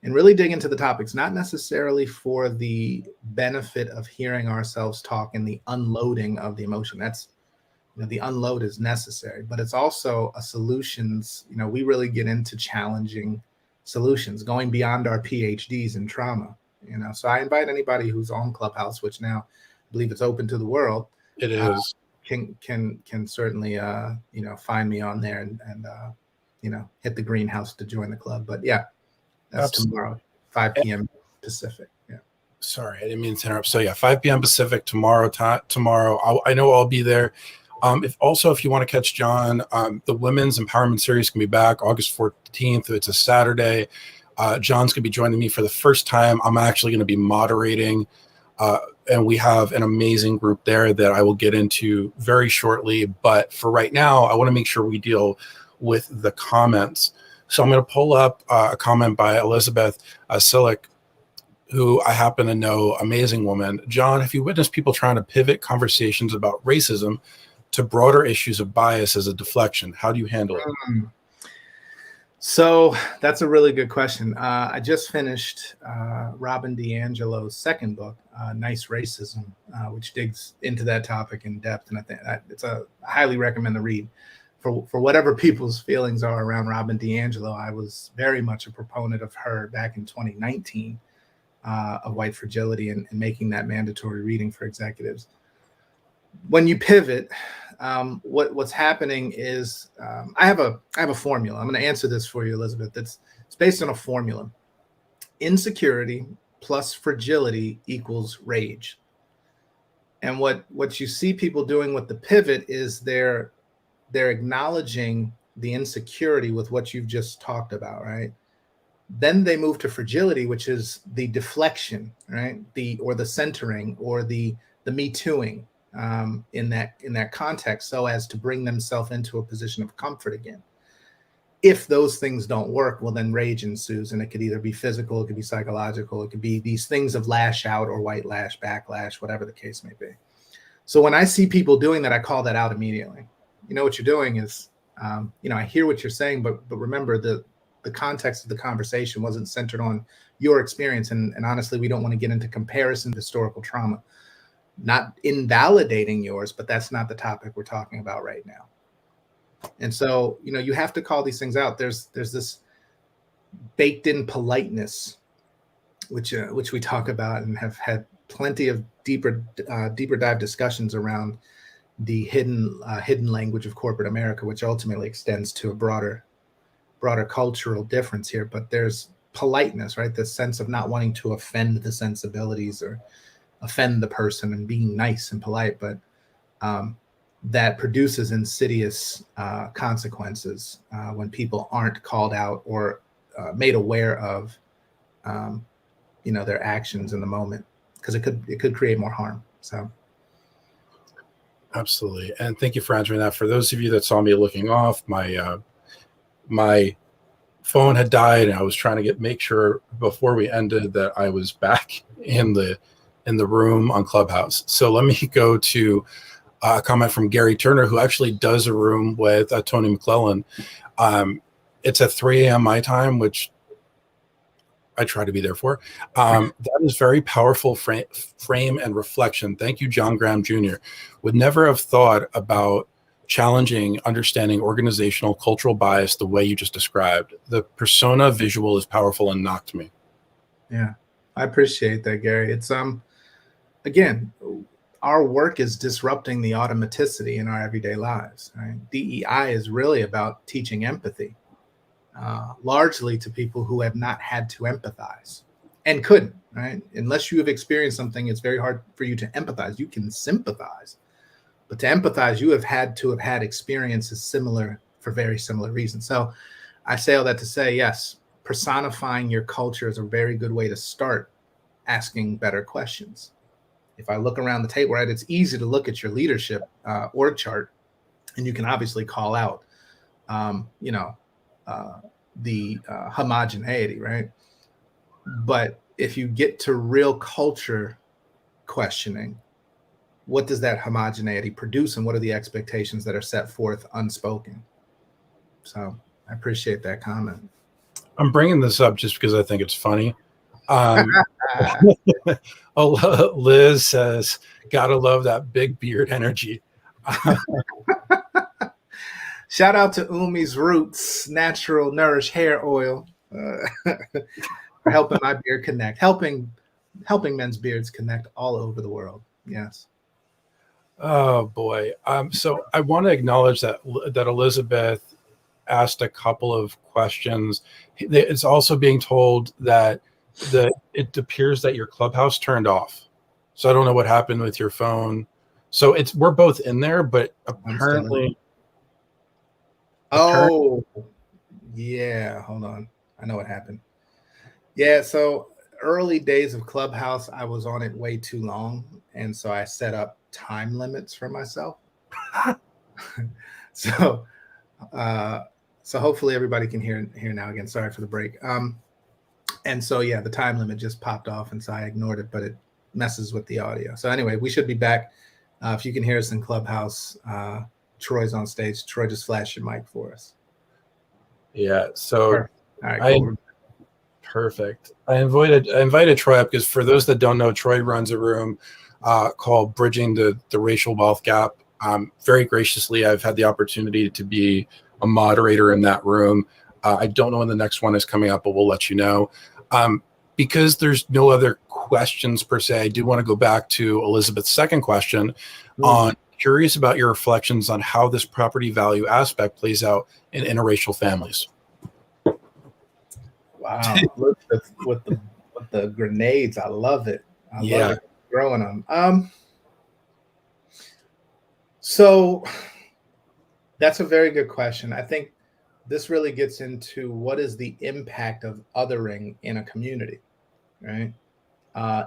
[SPEAKER 4] and really dig into the topics, not necessarily for the benefit of hearing ourselves talk and the unloading of the emotion. That's, you know, the unload is necessary, but it's also a solutions. You know, we really get into challenging solutions, going beyond our PhDs in trauma. You know, so I invite anybody who's on Clubhouse, which now I believe it's open to the world.
[SPEAKER 3] It is.
[SPEAKER 4] Can certainly you know, find me on there and you know, hit the greenhouse to join the club. But yeah, that's
[SPEAKER 3] Absolutely.
[SPEAKER 4] tomorrow, 5 p.m. Pacific. Yeah.
[SPEAKER 3] Sorry, I didn't mean to interrupt. So yeah, 5 p.m. Pacific tomorrow. Tomorrow, I know I'll be there. If you want to catch John, the Women's Empowerment Series can be back August 14th. It's a Saturday. John's going to be joining me for the first time. I'm actually going to be moderating, and we have an amazing group there that I will get into very shortly. But for right now, I want to make sure we deal with the comments. So I'm going to pull up a comment by Elizabeth Silic, who I happen to know, amazing woman. John, have you witnessed people trying to pivot conversations about racism to broader issues of bias as a deflection? How do you handle it?
[SPEAKER 4] So that's a really good question. I just finished Robin DiAngelo's second book, Nice Racism, which digs into that topic in depth. And I think I highly recommend the read. For whatever people's feelings are around Robin DiAngelo, I was very much a proponent of her back in 2019 of white fragility and making that mandatory reading for executives. When you pivot, what's happening is I have a formula. I'm going to answer this for you, Elizabeth. It's based on a formula. Insecurity plus fragility equals rage. And what you see people doing with the pivot is they're acknowledging the insecurity with what you've just talked about, right? Then they move to fragility, which is the deflection, right? The centering or the me tooing in that context, so as to bring themselves into a position of comfort again. If those things don't work, well, then rage ensues, and it could either be physical, it could be psychological, it could be these things of lash out or white lash, backlash, whatever the case may be. So when I see people doing that, I call that out immediately. You know, what you're doing is, you know, I hear what you're saying, but remember the context of the conversation wasn't centered on your experience. And honestly, we don't want to get into comparison to historical trauma, not invalidating yours, but that's not the topic we're talking about right now. And so, you know, you have to call these things out. There's this baked in politeness, which we talk about and have had plenty of deeper dive discussions around the hidden language of corporate America, which ultimately extends to a broader cultural difference here. But there's politeness, right? This sense of not wanting to offend the sensibilities or offend the person and being nice and polite, but that produces insidious consequences when people aren't called out or made aware of, their actions in the moment, because it could create more harm. So.
[SPEAKER 3] Absolutely. And thank you for answering that. For those of you that saw me looking off, my phone had died, and I was trying to make sure before we ended that I was back in the room on Clubhouse. So let me go to a comment from Gary Turner, who actually does a room with Tony McClellan. It's at 3 a.m. my time, which I try to be there for. That is very powerful frame and reflection. Thank you, John Graham Jr. Would never have thought about challenging understanding organizational cultural bias the way you just described. The persona visual is powerful and knocked me.
[SPEAKER 4] Yeah, I appreciate that, Gary. It's again, our work is disrupting the automaticity in our everyday lives. Right? DEI is really about teaching empathy. Largely to people who have not had to empathize and couldn't, right? Unless you have experienced something, it's very hard for you to empathize. You can sympathize, but to empathize, you have had experiences similar for very similar reasons. So I say all that to say, yes, personifying your culture is a very good way to start asking better questions. If I look around the table, right, it's easy to look at your leadership org chart, and you can obviously call out, the homogeneity, right? But if you get to real culture questioning, what does that homogeneity produce, and what are the expectations that are set forth unspoken? So I appreciate that comment.
[SPEAKER 3] I'm bringing this up just because I think it's funny. Liz says, "Gotta love that big beard energy."
[SPEAKER 4] Shout out to Umi's Roots Natural Nourish Hair Oil for helping my beard connect, helping men's beards connect all over the world. Yes.
[SPEAKER 3] Oh boy. So I want to acknowledge that Elizabeth asked a couple of questions. It's also being told that it appears that your Clubhouse turned off. So I don't know what happened with your phone. So we're both in there, but apparently.
[SPEAKER 4] Oh, yeah. Hold on. I know what happened. Yeah. So early days of Clubhouse, I was on it way too long. And so I set up time limits for myself. So hopefully everybody can hear now again. Sorry for the break. And so, yeah, the time limit just popped off. And so I ignored it, but it messes with the audio. So anyway, we should be back. If you can hear us in Clubhouse, Troy's on stage. Troy, just flash your mic for us.
[SPEAKER 3] Yeah. So
[SPEAKER 4] Perfect. All right, cool.
[SPEAKER 3] Perfect. I invited Troy up because for those that don't know, Troy runs a room called Bridging the Racial Wealth Gap. Very graciously, I've had the opportunity to be a moderator in that room. I don't know when the next one is coming up, but we'll let you know. Because there's no other questions per se, I do want to go back to Elizabeth's second question on curious about your reflections on how this property value aspect plays out in interracial families.
[SPEAKER 4] Wow, with the grenades, I love it. I love it. Throwing them. So that's a very good question. I think this really gets into what is the impact of othering in a community, right?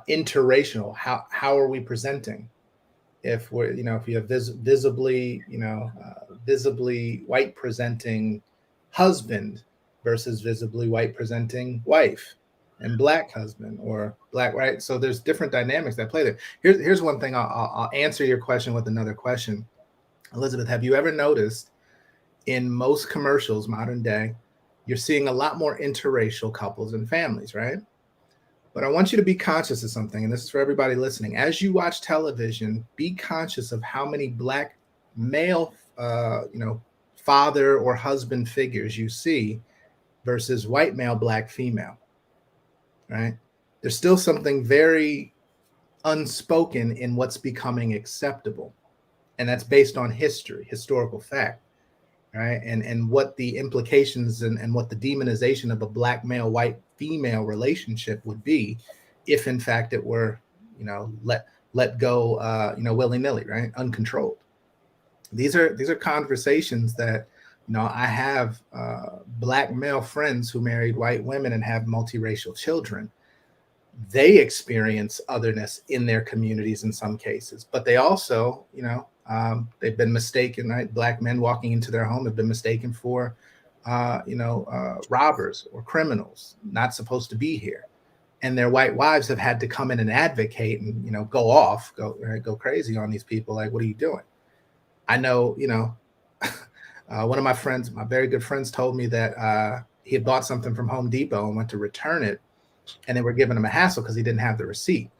[SPEAKER 4] Interracial. How are we presenting? If we're, if you have visibly white presenting husband versus visibly white presenting wife, and black husband or black, right? So there's different dynamics that play there. Here's one thing. I'll answer your question with another question. Elizabeth, have you ever noticed in most commercials, modern day, you're seeing a lot more interracial couples and families, right? But I want you to be conscious of something, and this is for everybody listening. As you watch television, be conscious of how many black male, father or husband figures you see versus white male, black female, right? There's still something very unspoken in what's becoming acceptable. and that's based on history, historical fact, right? And what the implications and what the demonization of a black male, white female relationship would be if in fact it were, let go, willy-nilly, right? Uncontrolled. These are conversations that, I have black male friends who married white women and have multiracial children. They experience otherness in their communities in some cases, but they also, they've been mistaken, right? Black men walking into their home have been mistaken for, robbers or criminals, not supposed to be here. And their white wives have had to come in and advocate and, go crazy on these people. Like, what are you doing? I know, one of my friends, my very good friends, told me that he had bought something from Home Depot and went to return it, and they were giving him a hassle because he didn't have the receipt.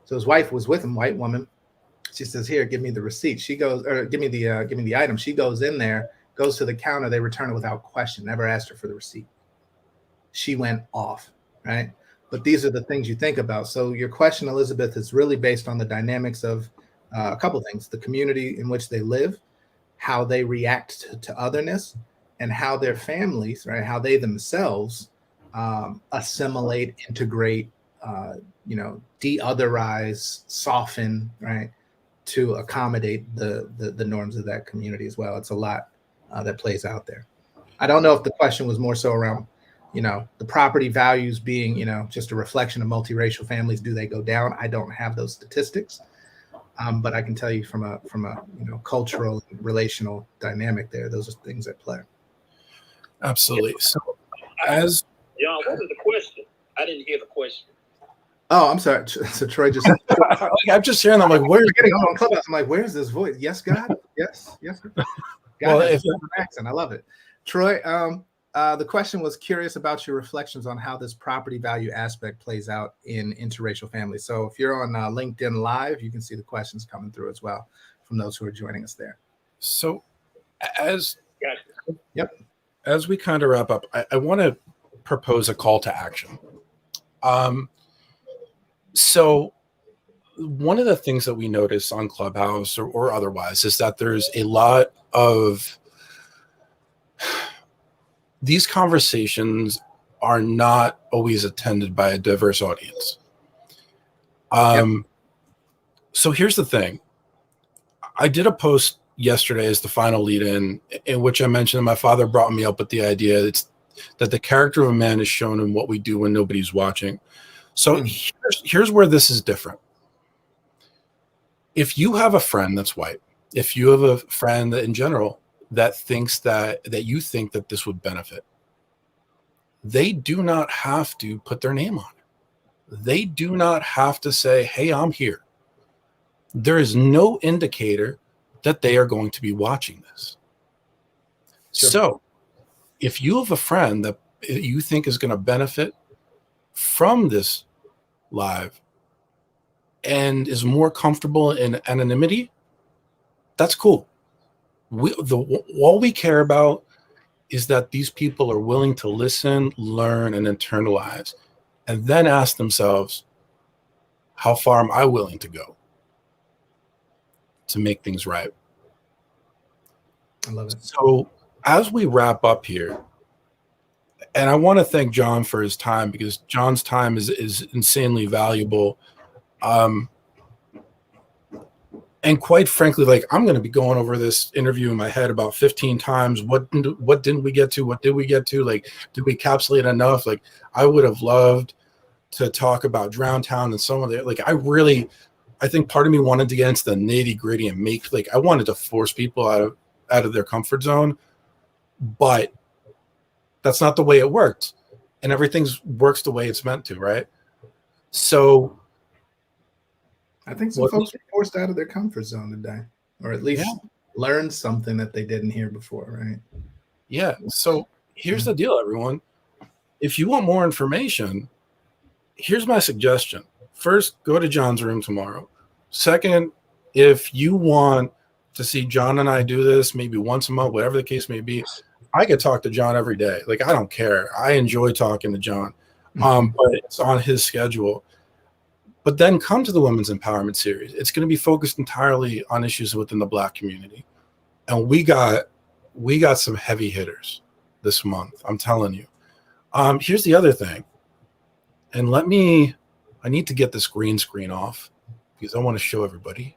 [SPEAKER 4] So his wife was with him, white woman. She says, "Here, give me the receipt." She goes, or give me the item. She goes in there, goes to the counter. They return it without question. Never asked her for the receipt. She went off, right? But these are the things you think about. So your question, Elizabeth, is really based on the dynamics of a couple of things: the community in which they live, how they react to otherness, and how their families, right, how they themselves assimilate, integrate, de-otherize, soften, right, to accommodate the norms of that community as well. It's a lot that plays out there. I don't know if the question was more so around, the property values being, just a reflection of multiracial families. Do they go down? I don't have those statistics. But I can tell you from a cultural and relational dynamic there, those are things at play.
[SPEAKER 3] Absolutely. So
[SPEAKER 5] John, what was the question? I didn't hear the question.
[SPEAKER 4] Oh, I'm sorry. So Troy just
[SPEAKER 3] I'm just hearing them, like, where are you
[SPEAKER 4] getting on Clubhouse? I'm like, where's this voice? Yes, God. Yes. God, well, if an accent, I love it. Troy, the question was curious about your reflections on how this property value aspect plays out in interracial families. So if you're on LinkedIn Live, you can see the questions coming through as well from those who are joining us there.
[SPEAKER 3] So as we kind of wrap up, I want to propose a call to action. So one of the things that we notice on Clubhouse or otherwise is that there's a lot of these conversations are not always attended by a diverse audience. So here's the thing. I did a post yesterday as the final lead-in which I mentioned that my father brought me up with the idea that the character of a man is shown in what we do when nobody's watching. So here's where this is different. If you have a friend that's white, if you have a friend that in general that thinks that you think that this would benefit, they do not have to put their name on it. They do not have to say, "Hey, I'm here." There is no indicator that they are going to be watching this. Sure. So if you have a friend that you think is going to benefit from this live and is more comfortable in anonymity, that's cool. All we care about is that these people are willing to listen, learn, and internalize, and then ask themselves, how far am I willing to go to make things right?
[SPEAKER 4] I love it. So
[SPEAKER 3] as we wrap up here, and I want to thank John for his time, because John's time is insanely valuable. And quite frankly, like, I'm going to be going over this interview in my head about 15 times. What didn't we get to? What did we get to? Like, did we encapsulate enough? Like, I would have loved to talk about Drowntown and some of the, like, I think part of me wanted to get into the nitty gritty and I wanted to force people out of their comfort zone, but that's not the way it worked. And everything works the way it's meant to, right? So
[SPEAKER 4] I think some folks were forced out of their comfort zone today, or at least learned something that they didn't hear before, right?
[SPEAKER 3] Yeah. So here's the deal, everyone. If you want more information, here's my suggestion. First, go to John's room tomorrow. Second, if you want to see John and I do this maybe once a month, whatever the case may be, I could talk to John every day. Like, I don't care. I enjoy talking to John, but it's on his schedule. But then come to the Women's Empowerment Series. It's going to be focused entirely on issues within the Black community. And we got some heavy hitters this month. I'm telling you. Here's the other thing. And I need to get this green screen off because I want to show everybody.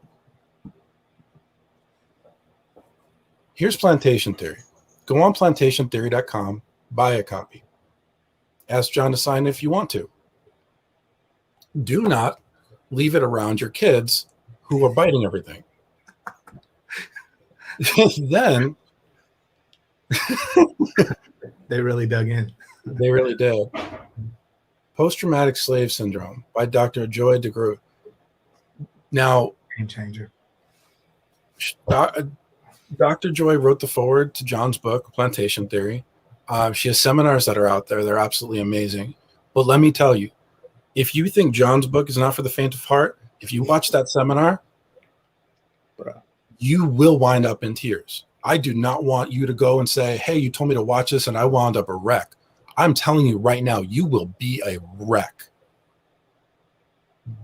[SPEAKER 3] Here's Plantation Theory. Go on plantationtheory.com, buy a copy. Ask John to sign if you want to. Do not leave it around your kids who are biting everything. Then
[SPEAKER 4] they really dug in.
[SPEAKER 3] They really did. Post-Traumatic Slave Syndrome by Dr. Joy DeGroot. Now,
[SPEAKER 4] game changer.
[SPEAKER 3] Dr. Joy wrote the foreword to John's book, Plantation Theory. She has seminars that are out there. They're absolutely amazing. But let me tell you, if you think John's book is not for the faint of heart, if you watch that seminar, you will wind up in tears. I do not want you to go and say, hey, you told me to watch this and I wound up a wreck. I'm telling you right now, you will be a wreck.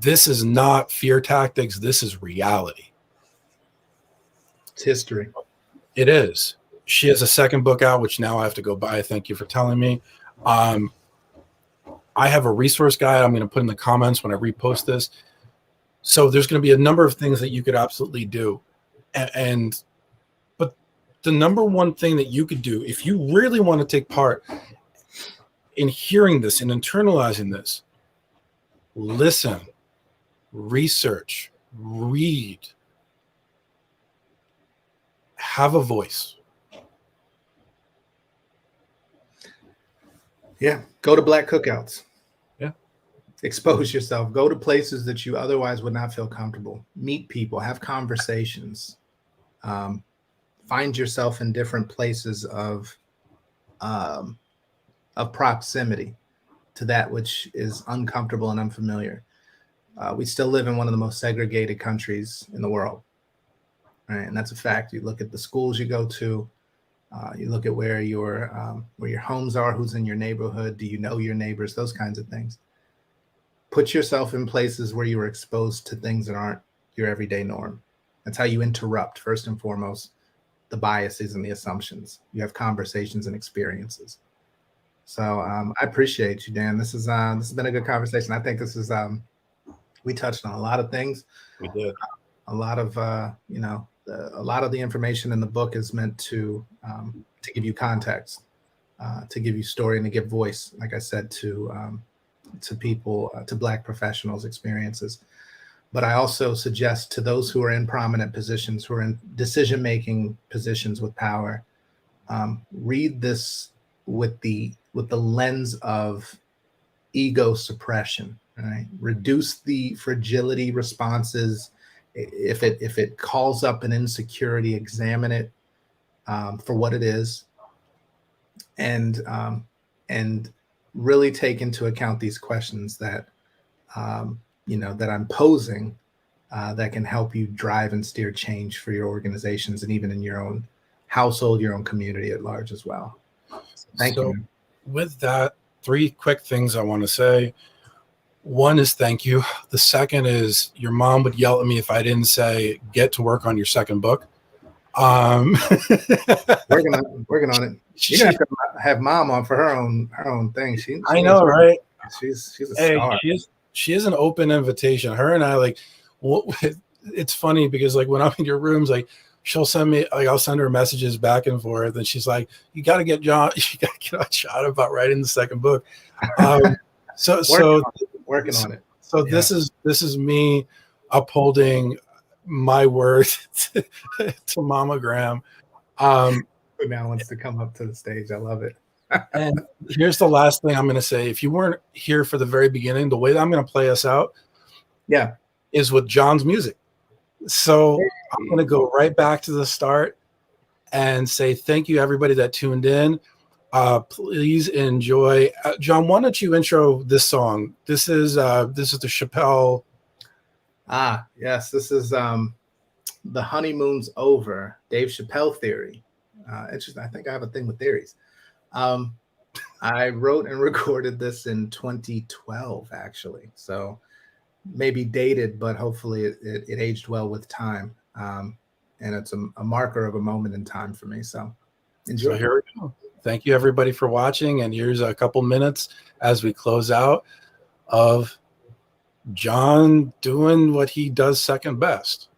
[SPEAKER 3] This is not fear tactics. This is reality.
[SPEAKER 4] It's history.
[SPEAKER 3] It is. She has a second book out, which now I have to go buy. Thank you for telling me. I have a resource guide I'm going to put in the comments when I repost this. So there's going to be a number of things that you could absolutely do. But the number one thing that you could do, if you really want to take part in hearing this and internalizing this, listen, research, read, have a voice.
[SPEAKER 4] Yeah. Go to Black cookouts.
[SPEAKER 3] Yeah.
[SPEAKER 4] Expose yourself. Go to places that you otherwise would not feel comfortable. Meet people. Have conversations. Find yourself in different places of proximity to that which is uncomfortable and unfamiliar. We still live in one of the most segregated countries in the world, right? And that's a fact. You look at the schools you go to, you look at where your homes are, who's in your neighborhood, do you know your neighbors, those kinds of things. Put yourself in places where you are exposed to things that aren't your everyday norm. That's how you interrupt, first and foremost, the biases and the assumptions. You have conversations and experiences. So I appreciate you, Dan. This has been a good conversation. I think this is we touched on a lot of things.
[SPEAKER 3] We did.
[SPEAKER 4] A lot of a lot of the information in the book is meant to give you context, to give you story, and to give voice, like I said, to people, to Black professionals' experiences. But I also suggest to those who are in prominent positions, who are in decision-making positions with power, read this with the lens of ego suppression. Right? Reduce the fragility responses. If it calls up an insecurity, examine it for what it is, and really take into account these questions that that I'm posing that can help you drive and steer change for your organizations and even in your own household, your own community at large as well. Thank you.
[SPEAKER 3] With that, 3 quick things I want to say. One is thank you. The second is your mom would yell at me if I didn't say get to work on your second book.
[SPEAKER 4] Working on it. You're gonna have to have mom on for her own thing.
[SPEAKER 3] I know, right?
[SPEAKER 4] She's a star.
[SPEAKER 3] She is an open invitation. Her and I it's funny because like when I'm in your rooms, like she'll send me, like I'll send her messages back and forth, and she's like, "You got to get John shot about writing the second book."
[SPEAKER 4] Working on it.
[SPEAKER 3] So yeah. This is me upholding my word to Mama Graham.
[SPEAKER 4] Who now wants to come up to the stage? I love it.
[SPEAKER 3] And here's the last thing I'm going to say. If you weren't here for the very beginning, the way that I'm going to play us out, is with John's music. So I'm going to go right back to the start and say thank you everybody that tuned in. Please enjoy. John, why don't you intro this song? This is the Chappelle.
[SPEAKER 4] Yes, this is The Honeymoon's Over, Dave Chappelle Theory. Interesting. I think I have a thing with theories. I wrote and recorded this in 2012, actually. So maybe dated, but hopefully it aged well with time. And it's a marker of a moment in time for me. So enjoy.
[SPEAKER 3] So here we go. Thank you everybody for watching. And here's a couple minutes as we close out of John doing what he does second best.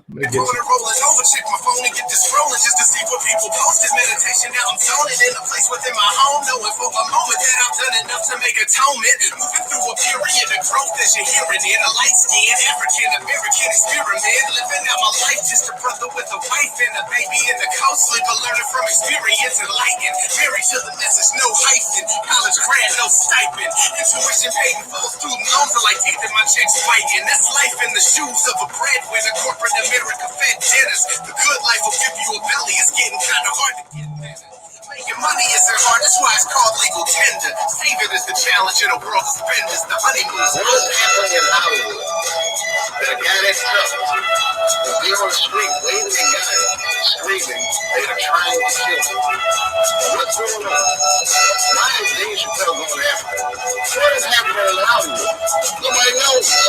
[SPEAKER 1] Rolling over, check my phone and get this scrolling just to see what people posted. Meditation, now I'm zoning in a place within my home, knowing for a moment that I've done enough to make atonement. Moving through a period of growth as you're hearing it. A light skin, African American experiment. Living out my life, just a brother with a wife and a baby in the coast. But learning from experience, enlightened. Married to the message, no hyphen. College grad, no stipend. Intuition paid in full, student loans are like taking my checks fighting. That's life in the shoes of a breadwinner. Corporate America fed dinners. The good life will give you a belly. It's getting kind of hard to get better. Making money isn't hard. That's why it's called legal tender. Saving is the challenge in a world of spenders. The honeymoon's
[SPEAKER 2] One family in Hollywood. That a guy that's tough will be on the street